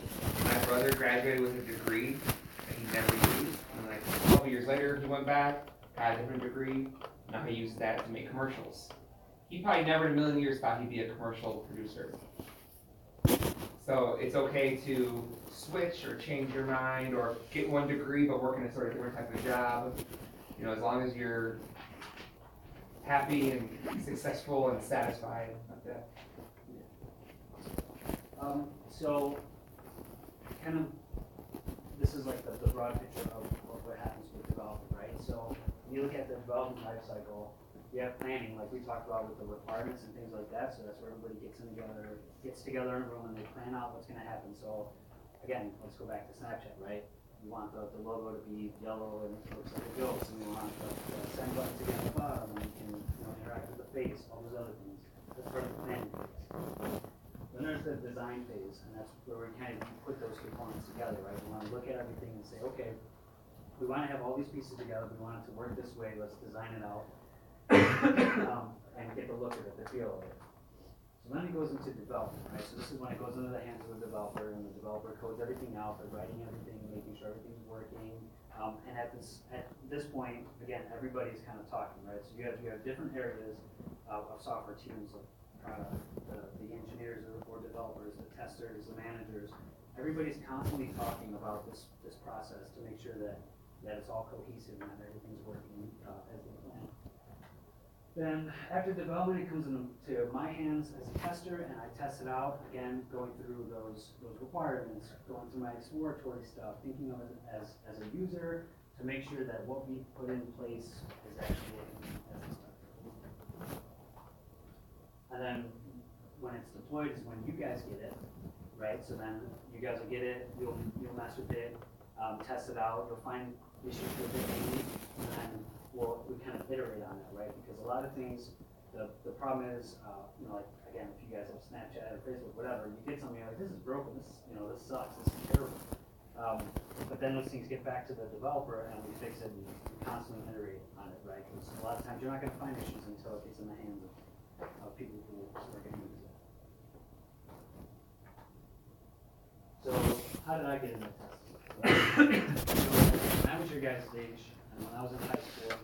My brother graduated with a degree that he never used. And like a couple years later, he went back, got a different degree. Now he uses that to make commercials. He probably never in a million years thought he'd be a commercial producer. So it's okay to switch or change your mind or get one degree but work in a sort of different type of job. You know, as long as you're happy and successful and satisfied with that. So, kind of, this is like the broad picture of what happens with development, right? So, when you look at the development life cycle, you have planning, like we talked about with the requirements and things like that. So that's where everybody gets together in a room and they plan out what's going to happen. So, again, let's go back to Snapchat, right? You want the logo to be yellow and it looks like a ghost, and you want the send button to be on the bottom, and you can interact with the face, all those other things. That's part of the planning phase. Then there's the design phase, and that's where we kind of put those components together, right? We want to look at everything and say, okay, we want to have all these pieces together, we want it to work this way, let's design it out, and get the look of it, the feel of it. So then it goes into development, right? So this is when it goes into the hands of the developer, and the developer codes everything out, they're writing everything, making sure everything's working. And at this point, again, everybody's kind of talking, right? So you have different areas of software teams, like the engineers or developers, the testers, the managers. Everybody's constantly talking about this process to make sure that it's all cohesive and that everything's working as they plan. Then after development, it comes into my hands as a tester, and I test it out, again, going through those requirements, going through my exploratory stuff, thinking of it as a user to make sure that what we put in place is actually working as we start. And then when it's deployed is when you guys get it, right? So then you guys will get it, you'll mess with it, test it out, you'll find issues with it maybe, and then we kind of iterate on that, right? Because a lot of things, the problem is, like, again, if you guys have Snapchat or Facebook, whatever, you get something, you're like, this is broken, this sucks, this is terrible. But then those things get back to the developer, and we fix it, and we constantly iterate on it, right? Because a lot of times you're not going to find issues until it gets in the hands of people who are going to use it. So, how did I get into testing? When I was your guys' age, and when I was in high school,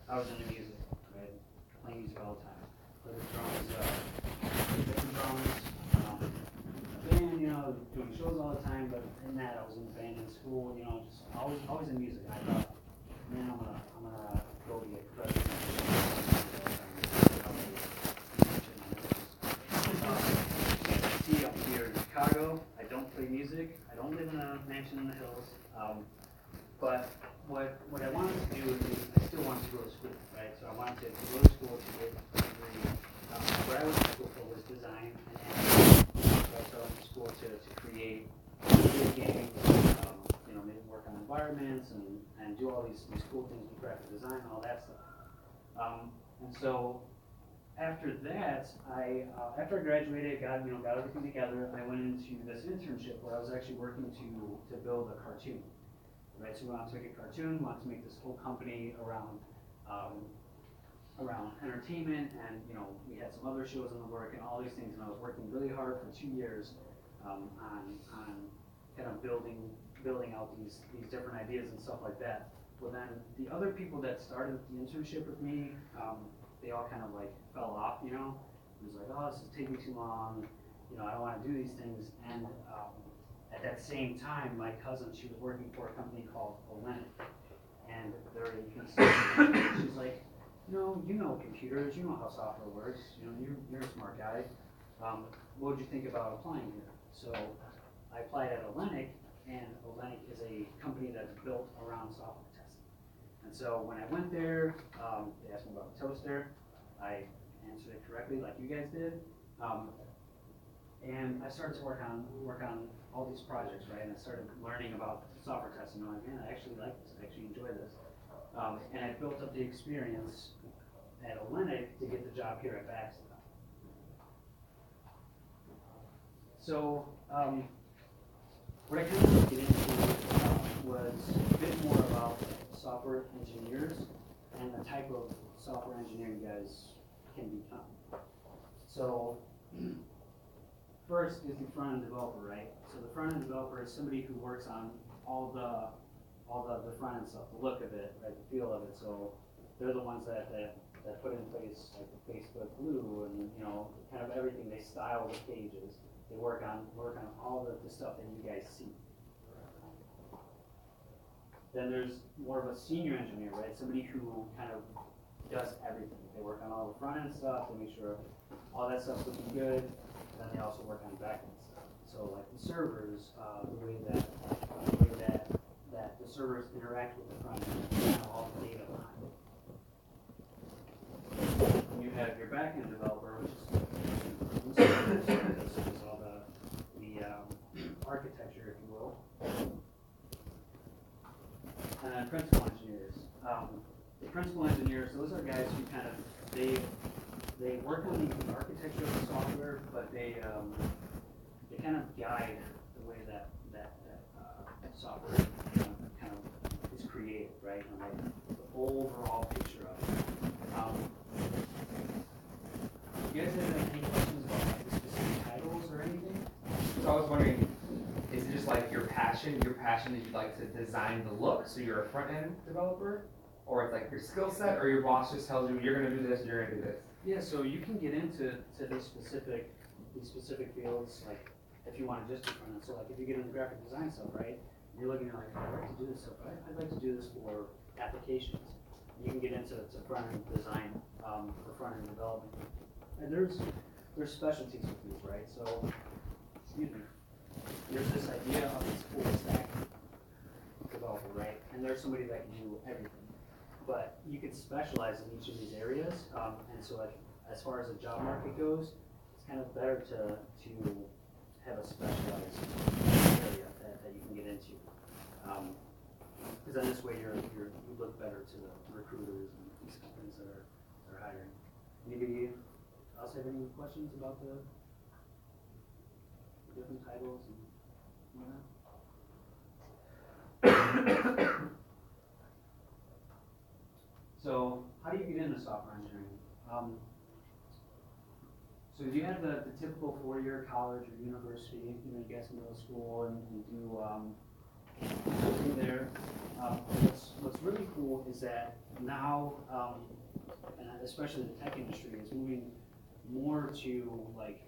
I was into music, right? Playing music all the time. Played the drums, different drums, band, doing shows all the time, but in that I was in the band in school, just always in music. I thought, man, I'm gonna go be a professional. See, I'm here in Chicago. I don't play music. I don't live in a mansion in the hills. But what I wanted to do is I still wanted to go to school, right? So I wanted to go to school to get a degree. What I went to school for was design and animation. So I went to school to create video games, maybe work on environments and do all these cool things with graphic design and all that stuff. And so after that, after I graduated, got everything together, I went into this internship where I was actually working to build a cartoon. Right, so we wanted to make a cartoon, we wanted to make this whole company around entertainment, and we had some other shows in the work and all these things, and I was working really hard for 2 years on kind of building out these different ideas and stuff like that. Well, then the other people that started the internship with me, they all kind of like fell off, It was like, oh, this is taking too long, I don't wanna do these things, and, at that same time, my cousin, she was working for a company called Olenek, and they're a consultant. She's like, you know computers, you know how software works, you're a smart guy. What would you think about applying here? So I applied at Olenek, and Olenek is a company that's built around software testing. And so when I went there, they asked me about the toaster. I answered it correctly, like you guys did. And I started to work on all these projects, right? And I started learning about software testing. I'm like, man, I actually like this. I actually enjoy this. And I built up the experience at Olenek to get the job here at Baxter. So, what I kind of wanted to get into was a bit more about software engineers and the type of software engineer you guys can become. So, first is the front-end developer, right? So the front-end developer is somebody who works on all the front-end stuff, the look of it, right, the feel of it. So they're the ones that put in place like the Facebook glue and kind of everything. They style the pages. They work on all the stuff that you guys see. Then there's more of a senior engineer, right? Somebody who kind of does everything. They work on all the front-end stuff. They make sure all that stuff's looking good. Then they also work on back-end stuff. So like the servers, the way that the servers interact with the front end, and all the data behind it. And you have your back-end developer, which is all the architecture, if you will. And then principal engineers. The principal engineers, those are guys who kind of they work on the architecture of the software, but they kind of guide the way that software kind of is created, right? And like the overall picture of it. You guys have any questions about like the specific titles or anything? So I was wondering, is it just like your passion that you'd like to design the look, so you're a front-end developer? Or it's like your skill set, or your boss just tells you you're gonna do this, you're gonna do this? Yeah, so you can get into these specific fields, like if you want to just do front end. So like if you get into graphic design stuff, right? You're looking at like, I'd like to do this stuff, right? I'd like to do this for applications. You can get into front end design for front end development. And there's specialties with these, right? So, excuse me. There's this idea of this full stack developer, right? And there's somebody that can do everything. But you can specialize in each of these areas, and so like as far as the job market goes, it's kind of better to have a specialized area that you can get into, because then this way you look better to the recruiters and these companies that are hiring. Anybody else have any questions about the different titles and whatnot? So, how do you get into software engineering? So you have the typical 4-year college or university, you guys can go to school and do something there. What's really cool is that now, and especially the tech industry, is moving more to like,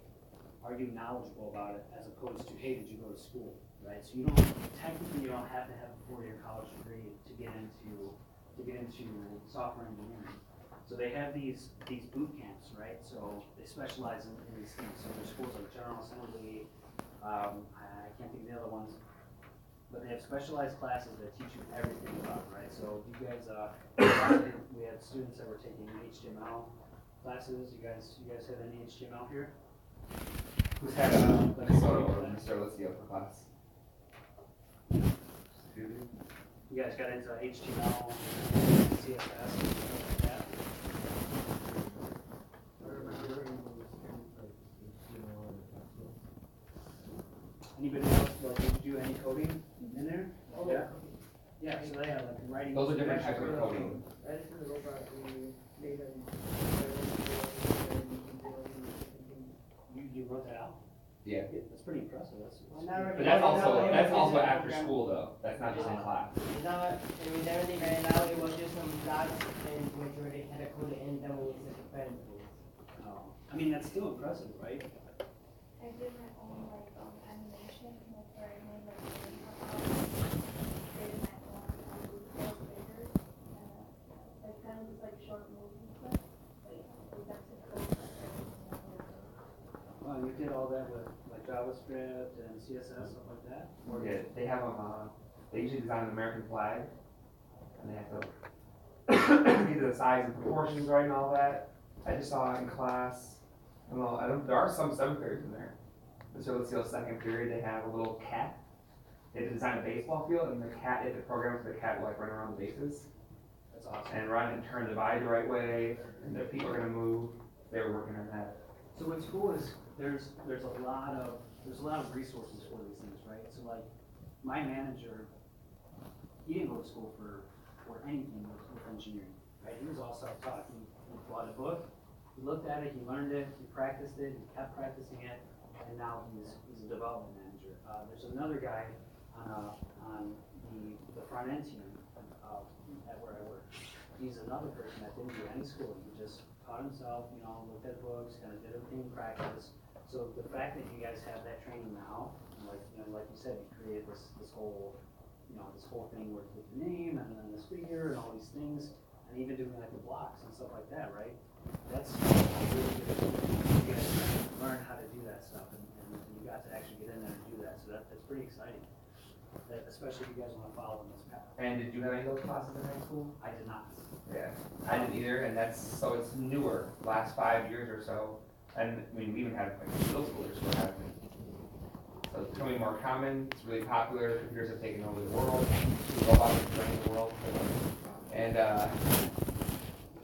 are you knowledgeable about it, as opposed to, hey, did you go to school, right? So you don't have to have a 4-year college degree to get into software engineering. So they have these boot camps, right? So they specialize in these things. So there's schools like General Assembly, I can't think of the other ones, but they have specialized classes that teach you everything about it, right? So you guys, we had students that were taking HTML classes. You guys have any HTML here? Who's had a Minnesota or Mr. Lisio for class? You guys got into HTML, CSS, stuff like that? Anybody else, like, did you do any coding in there? Oh, yeah. Yeah, so they have like writing. Those are different types of coding. You wrote that out? Yeah. That's pretty impressive. But that's also after school though. That's not just in class. Everything right now, it was just some blocks and which already had a code in them when you set the pen. I mean, that's still impressive, right? did my own like animation, like where I made like created my own illustrator, like kind of just like short movie clip. Like that's it. Well, you did all that with like JavaScript and CSS, stuff like that? Or Yeah, they have them, they usually design an American flag, and they have to get the size and proportions right and all that. I just saw it in class, there are some 7th graders in there. So let's see, second period, they have a little cat. They had to design a baseball field, and the cat, they had to program so the cat would like run around the bases. That's awesome. And run and turn the body the right way, and the people are gonna move. They were working on that. So what's cool is there's a lot of resources for these things, right? So like my manager, he didn't go to school for anything with engineering, right? He was all self-taught. He bought a book, he looked at it, he learned it, he practiced it, he kept practicing it, and now he's a development manager. There's another guy on the front end team at where I work. He's another person that didn't do any schooling. He just taught himself, looked at books, kind of did everything in practice. So the fact that you guys have that training now, like you said, you created this whole thing with the name and then this figure and all these things, and even doing like the blocks and stuff like that, right? That's really good. You guys learn how to do that stuff, and you got to actually get in there and do that. So that's pretty exciting. Especially if you guys want to follow in this path. And did you have any of those classes in high school? I did not. Yeah, I didn't either, and so it's newer, last 5 years or so. And I mean, we even have like middle schoolers who are having it. So it's becoming more common, it's really popular, computers have taken over the world, robots are running the world. And,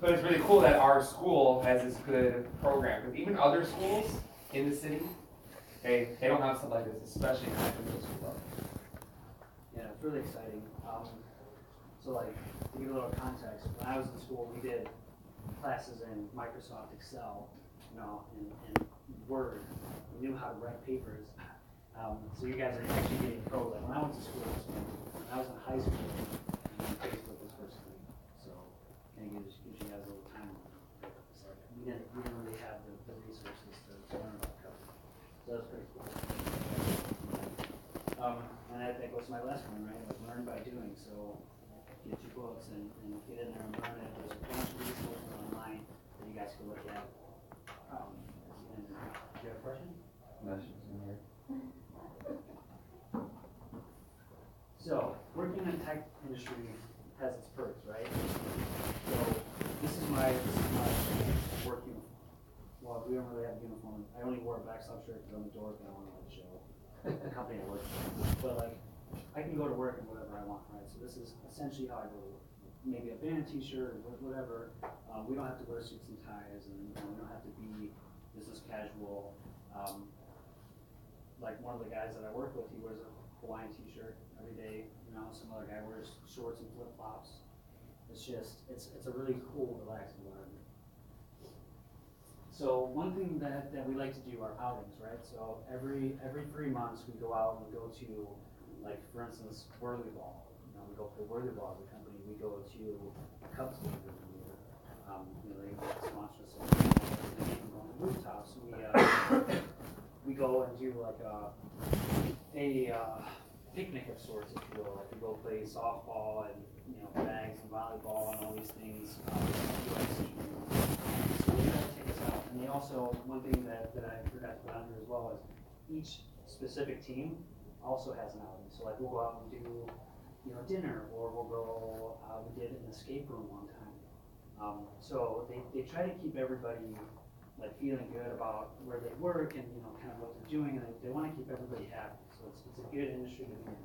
but it's really cool that our school has this good program, because even other schools in the city, they don't have stuff like this, especially in high middle school level. Yeah, it's really exciting. So like, to give a little context, when I was in school, we did classes in Microsoft Excel, and Word. We knew how to write papers. So you guys are actually getting pro. Like when I went to school, when I was in high school, Facebook was first thing. So kind of gives you guys a little time. So we didn't really have the resources to learn about code. So that's pretty cool. And that goes to my last one, right? Like learn by doing. So get your books and get in there and learn it. There's a bunch of resources online that you guys can look at. And do you have a question? So, working in the tech industry has its perks, right? So, this is my work uniform. Well, we don't really have a uniform. I only wore a backstop shirt because I'm a dork and I want to show the company I work for. But like, I can go to work in whatever I want, right? So this is essentially how I go to work. Maybe a band t-shirt or whatever. We don't have to wear suits and ties, and we don't have to be business casual. Like one of the guys that I work with, he wears a Hawaiian t-shirt every day. Some other guy wears shorts and flip-flops. It's a really cool, relaxing environment. So one thing that we like to do are outings, right? So every 3 months we go out and we go to, like for instance, Whirly Ball. We go play Whirly Ball as a company. We go to Cubs game every year. They sponsor us on the rooftops. We go and do like a picnic of sorts, if you will. Like we go play softball and bags and volleyball and all these things. So they gotta take us out. And they also, one thing that I forgot to put on here as well is each specific team also has an outing. So like we'll go out and do dinner, or we'll go. We did an escape room one time. So they try to keep everybody like feeling good about where they work and kind of what they're doing, and they want to keep everybody happy. So it's a good industry to be in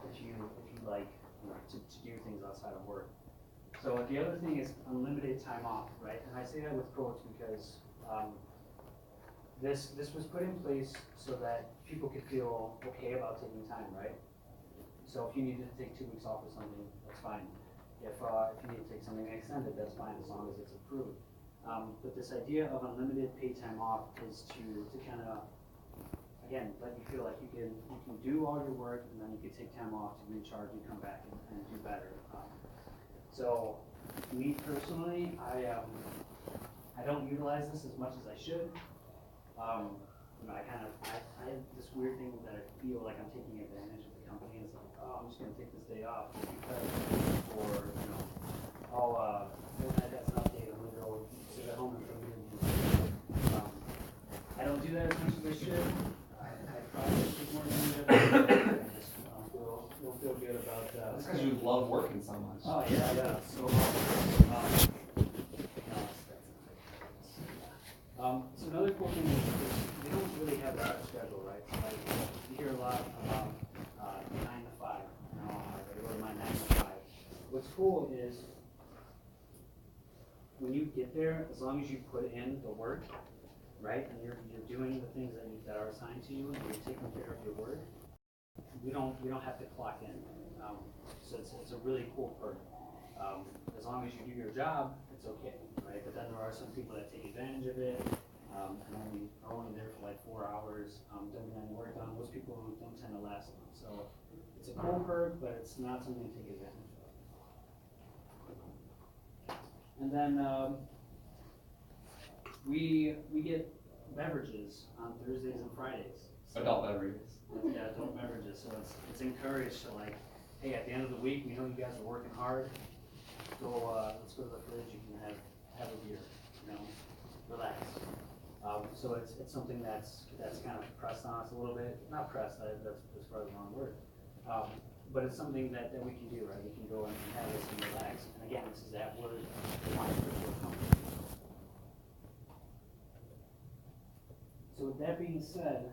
if you like to do things outside of work. So the other thing is unlimited time off, right? And I say that with quotes because this was put in place so that people could feel okay about taking time, right? So if you needed to take 2 weeks off or something, that's fine. If you need to take something extended, that's fine as long as it's approved. But this idea of unlimited paid time off is to kind of, again, let you feel like you can do all your work and then you can take time off to recharge and come back and do better. So me personally, I don't utilize this as much as I should. you know, I have this weird thing that I feel like I'm taking advantage of the company, and it's like, oh, I'm just gonna take this day off, because, or, you know, that's an update, I'm gonna go sit at home and play video games. I don't do that as much as I should. I probably take more advantage of it. I just don't feel good about, That's because you love working so much. oh, yeah, so, so another cool thing is we don't really have a schedule, right? So like, you hear a lot about 9 to 5. You know, I go to my 9 to 5. What's cool is when you get there, as long as you put in the work, right, and you're doing the things that are assigned to you, and you're taking care of your work, we don't have to clock in. So it's a really cool perk. As long as you do your job, it's okay, right? But then there are some people that take advantage of it, and are only there for like 4 hours, don't get any work done. Those people don't tend to last long. So it's a cool perk, but it's not something to take advantage of. And then we get beverages on Thursdays and Fridays. So, Adult beverages. yeah, adult beverages. So it's encouraged to, like, hey, at the end of the week, we know you guys are working hard. Let's go to the fridge. You can have a beer. You know, relax. So it's something that's kind of pressed on us a little bit. Not pressed. That's probably the wrong word. But it's something that we can do, right? We can go and have this and relax. And again, this is that word. So with that being said,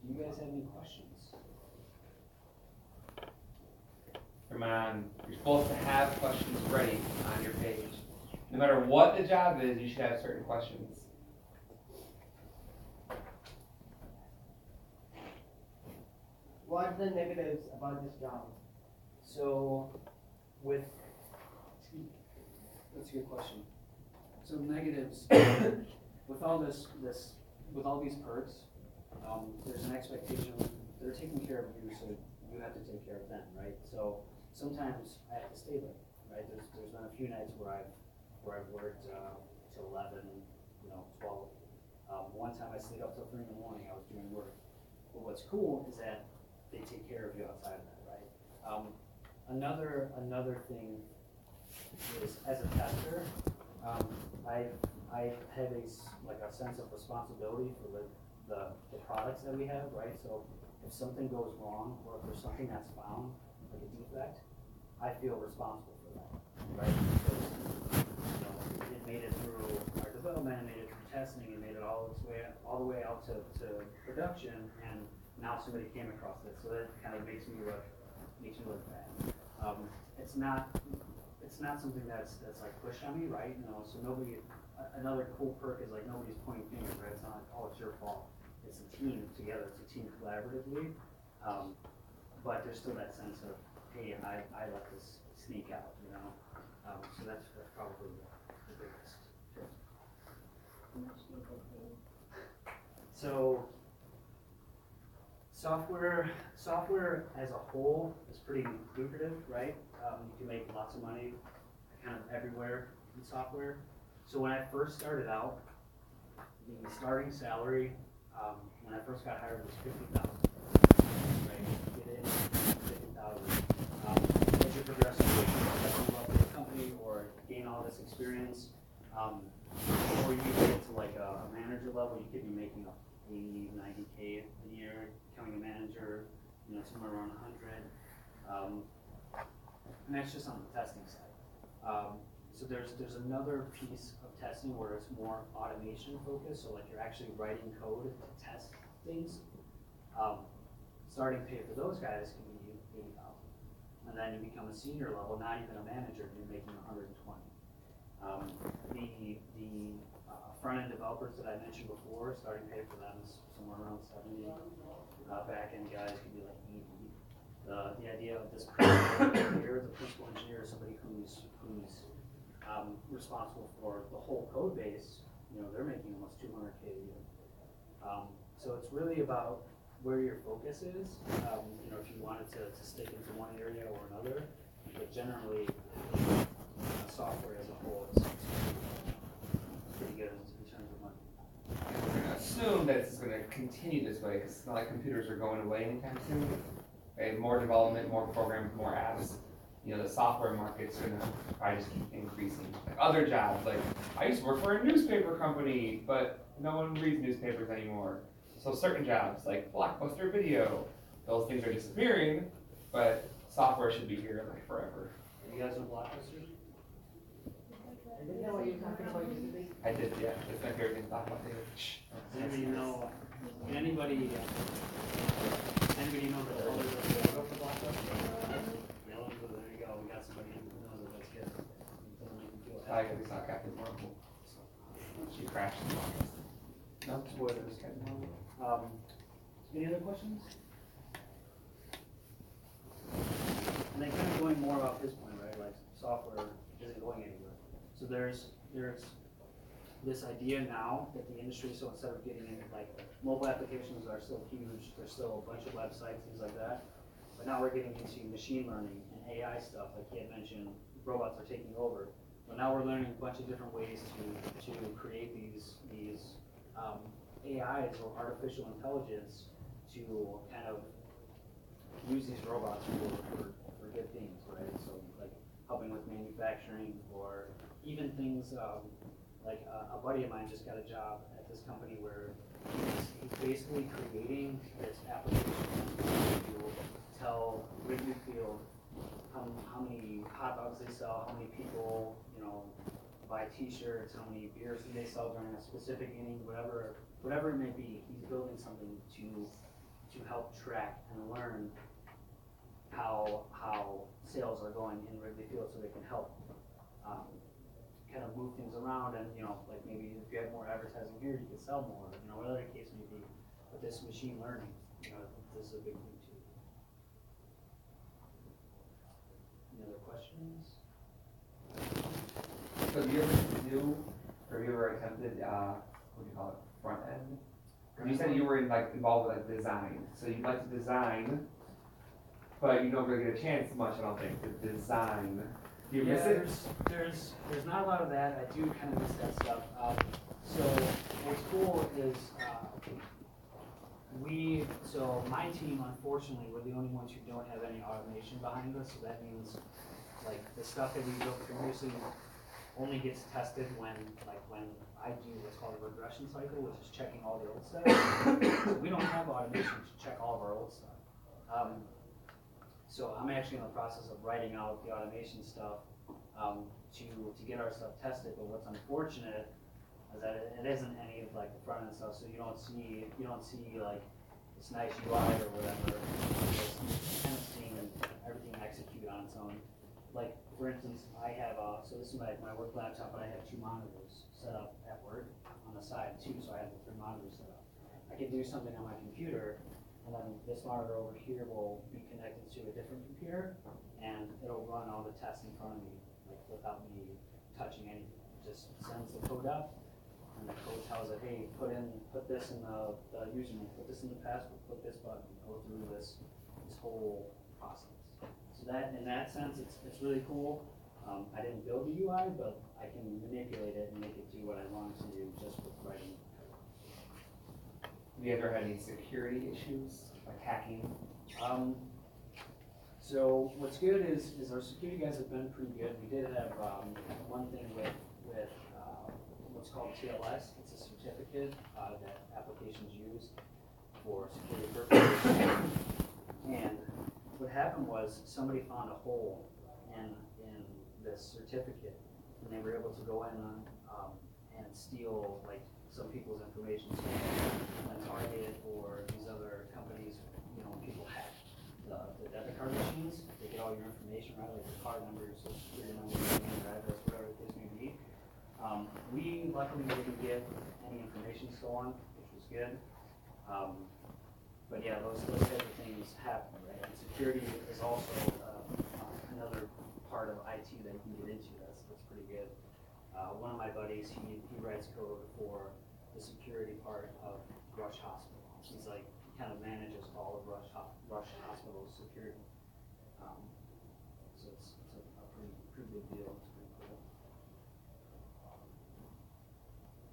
do you guys have any questions? Come on, you're supposed to have questions ready on your page. No matter what the job is, you should have certain questions. What are the negatives about this job? So, that's a good question. So negatives, with all with all these perks, there's an expectation, they're taking care of you, so you have to take care of them, right? So sometimes I have to stay late, right? There's been a few nights where I've worked till 11, 12. One time I stayed up till 3 in the morning, I was doing work. But what's cool is that they take care of you outside of that, right? Another thing is, as a tester, I have a sense of responsibility for the products that we have, right? So if something goes wrong, or if there's something that's found, like a defect, I feel responsible for that, right? Because it made it through our development, it made it through testing, it made it all the way out to production, and now somebody came across it, so that kind of makes me look bad. It's not something that's like pushed on me, right? So nobody. Another cool perk is like nobody's pointing fingers, right? It's not like, oh, it's your fault. It's a team together. It's a team collaboratively. But there's still that sense of, hey, I let this sneak out, So that's probably the biggest. How much do you get paid? So software as a whole is pretty lucrative, right? You can make lots of money kind of everywhere in software. So when I first started out, the starting salary when I first got hired was $50,000. Right? Get in, $50,000. As you progress through the company or gain all this experience, or you get to like a manager level, you could be making up 80, 90K a year, becoming a manager, somewhere around 100. And that's just on the testing side. So there's another piece of testing where it's more automation focused, so like you're actually writing code to test things. Starting pay for those guys can be $80,000. And then you become a senior level, not even a manager, and you're making $120,000. The front-end developers that I mentioned before, starting pay for them is somewhere around $70,000. Back-end guys can be like $80,000. The idea of this principal engineer is somebody who's responsible for the whole code base. They're making almost $200K a year. So it's really about where your focus is. If you wanted to stick into one area or another, but generally, software as a whole is pretty good in terms of money. assume that it's gonna continue this way, because it's not like computers are going away anytime soon. Right? More development, more programs, more apps. You know, the software market's gonna probably just keep increasing. Like other jobs, like I used to work for a newspaper company, but no one reads newspapers anymore. So certain jobs, like Blockbuster Video, those things are disappearing, but software should be here like forever. You guys know Blockbuster? Isn't that what you're talking about usually? I did, yeah. That's my favorite thing to talk about. Shh. Does anybody know, anybody know the colors of the logo for Blockbuster? Yellow, blue, there you go, we got somebody who knows it, that's good. I guess we saw Captain Marvel. She crashed. No, spoilers, Captain Marvel. Any other questions? And then kind of going more off his point, right, like software isn't going anywhere. So there's this idea now that the industry, so instead of getting in, like, mobile applications are still huge, there's still a bunch of websites, things like that. But now we're getting into machine learning and AI stuff, like he had mentioned, robots are taking over. But now we're learning a bunch of different ways to create these AIs or artificial intelligence to kind of use these robots for good things, right? So like helping with manufacturing, or even things like a buddy of mine just got a job at this company where he's basically creating this application to tell Wrigley Field how many hot dogs they sell, how many people, you know, buy T-shirts, how many beers they sell during a specific inning, whatever it may be. He's building something to help track and learn how sales are going in Wrigley Field, so they can help kind of move things around, and you know, like maybe if you have more advertising here, you can sell more, you know, whatever the case may be. But this machine learning, you know, this is a big thing too. Any other questions? So have you ever have you ever attempted, what do you call it, front end? You said you were involved with like design, so you'd like to design, but you don't really get a chance much, I don't think, to design. Do you miss it? There's not a lot of that. I do kind of miss that stuff. So what's cool is so my team, unfortunately, we're the only ones who don't have any automation behind us. So that means like the stuff that we built previously only gets tested when I do what's called a regression cycle, which is checking all the old stuff. So we don't have automation to check all of our old stuff. So I'm actually in the process of writing out the automation stuff to get our stuff tested. But what's unfortunate is that it isn't any of like the front end stuff. So you don't see like this nice UI or whatever. You're kind of seeing everything execute on its own. Like for instance, I have so this is my work laptop, but I have 2 monitors set up at work on the side too. So I have the 3 monitors set up. I can do something on my computer, and then this monitor over here will be connected to a different computer, and it'll run all the tests in front of me, like without me touching anything. It just sends the code up, and the code tells it, hey, put this in the username, put this in the password, put this button, go through this whole process. So that, in that sense, it's really cool. I didn't build the UI, but I can manipulate it and make it do what I want it to do just with writing. Have you ever had any security issues, like hacking? So what's good is our security guys have been pretty good. We did have one thing with what's called TLS. It's a certificate that applications use for security purposes. And what happened was somebody found a hole in this certificate, and they were able to go in and steal like some people's information. So when Target or these other companies, you know, when people hack the debit card machines, they get all your information, right? Like your card numbers, social security numbers, your address, whatever the case may be. We luckily didn't get any information stolen, which was good. But yeah, those types of things happen, right? And security is also another part of IT that you can get into. That's pretty good. One of my buddies, he writes code for the security part of Rush Hospital. He's like, he kind of manages all of Rush Hospital's security. So it's a pretty big deal. It's pretty cool.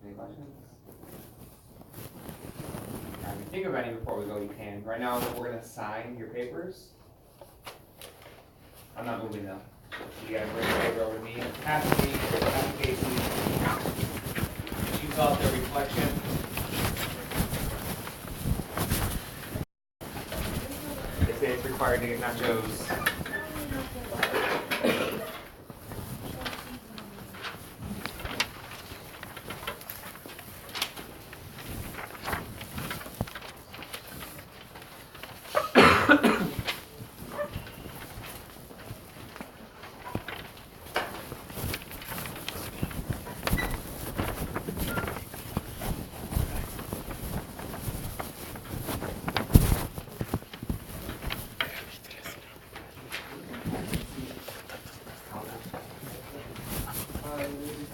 Any questions? think of any before we go, you can. Right now, we're gonna sign your papers. I'm not moving though. You gotta bring your paper over to me. Half of me, half of Casey. You fill out the reflection. They say it's required to get nachos.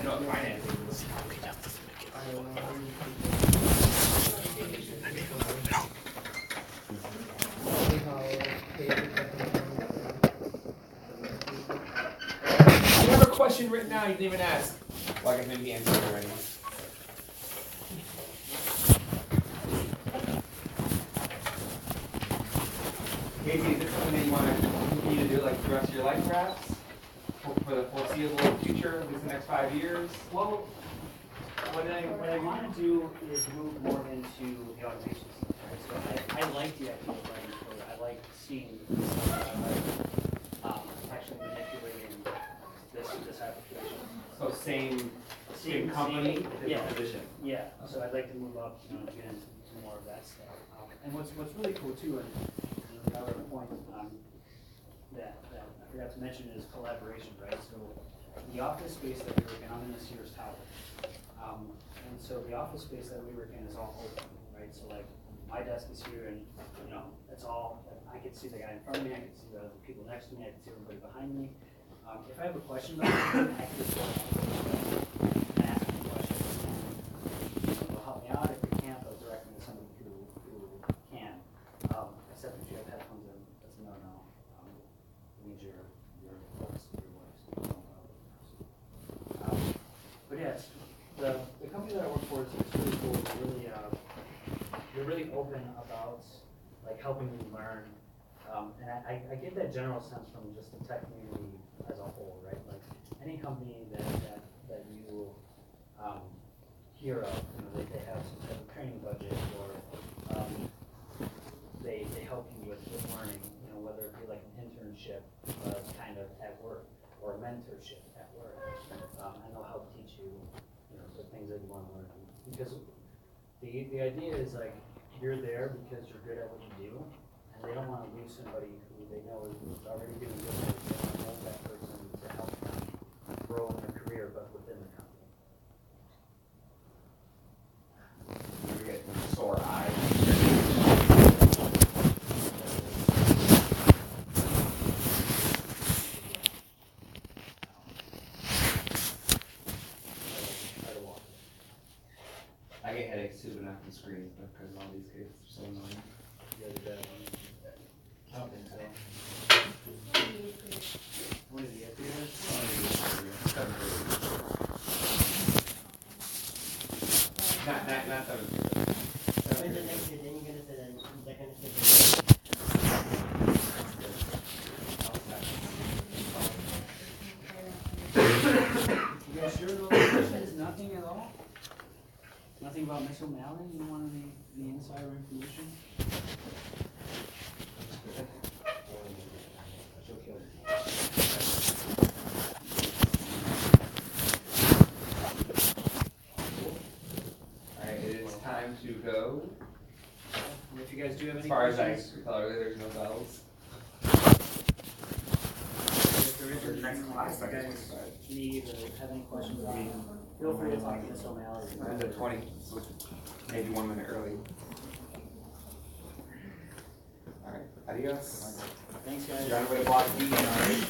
No, finance. You have a question written down you didn't even ask. Well, I guess maybe answer it already. Casey, is this something that you want to continue to do like the rest of your life perhaps? For the foreseeable future, at least the next 5 years? Well, what I want to do is move more into the automation system. Right? So I like the idea of writing code. I like seeing actually manipulating this application. So same company, different yeah. position. Yeah, so I'd like to move up, get into more of that stuff. And what's really cool too, and another point that I forgot to mention is collaboration, right? So the office space that we work in, I'm in the Sears Tower. And so the office space that we work in is all open, right? So like my desk is here and, it's all, I can see the guy in front of me, I can see the people next to me, I can see everybody behind me. If I have a question about something, I can just go and ask them a question. And they'll help me out. If they can't, they'll direct me to somebody who can. Except if you have headphones in, that's a no-no. It means your focus to your voice. But yeah, the company that I work for is really cool. They're really open about like helping me learn. And I get that general sense from just the tech community as a whole, right? Like any company that you hear of, they have some type of training budget or they help you with learning, whether it be like an internship kind of at work or a mentorship at work. And they'll help teach you, the things that you want to learn. Because the idea is like you're there because you're good at what you do. They don't want to lose somebody who they know is already doing good work. They want to mold that person to help them grow in their career, but within the company. You get sore eyes. I get headaches too, but not from screens, but because all these kids are so annoying. I don't think so. What is he, up here? Not 7. When the next year, then you're gonna say that they're gonna say You guys sure those questions? Nothing at all? Nothing about Miss O'Malley? You don't want any insider information? Alright, it is time to go. And if you guys do have As any far as I questions, recall, there's no bells. if there is Next anything class, that I you guess. guys need or have any questions about, feel free to talk to Miss O'Malley. Mine's at 20, so maybe 1 minute early. Alright, adios. Thanks, guys. You're on the way to block B, alright?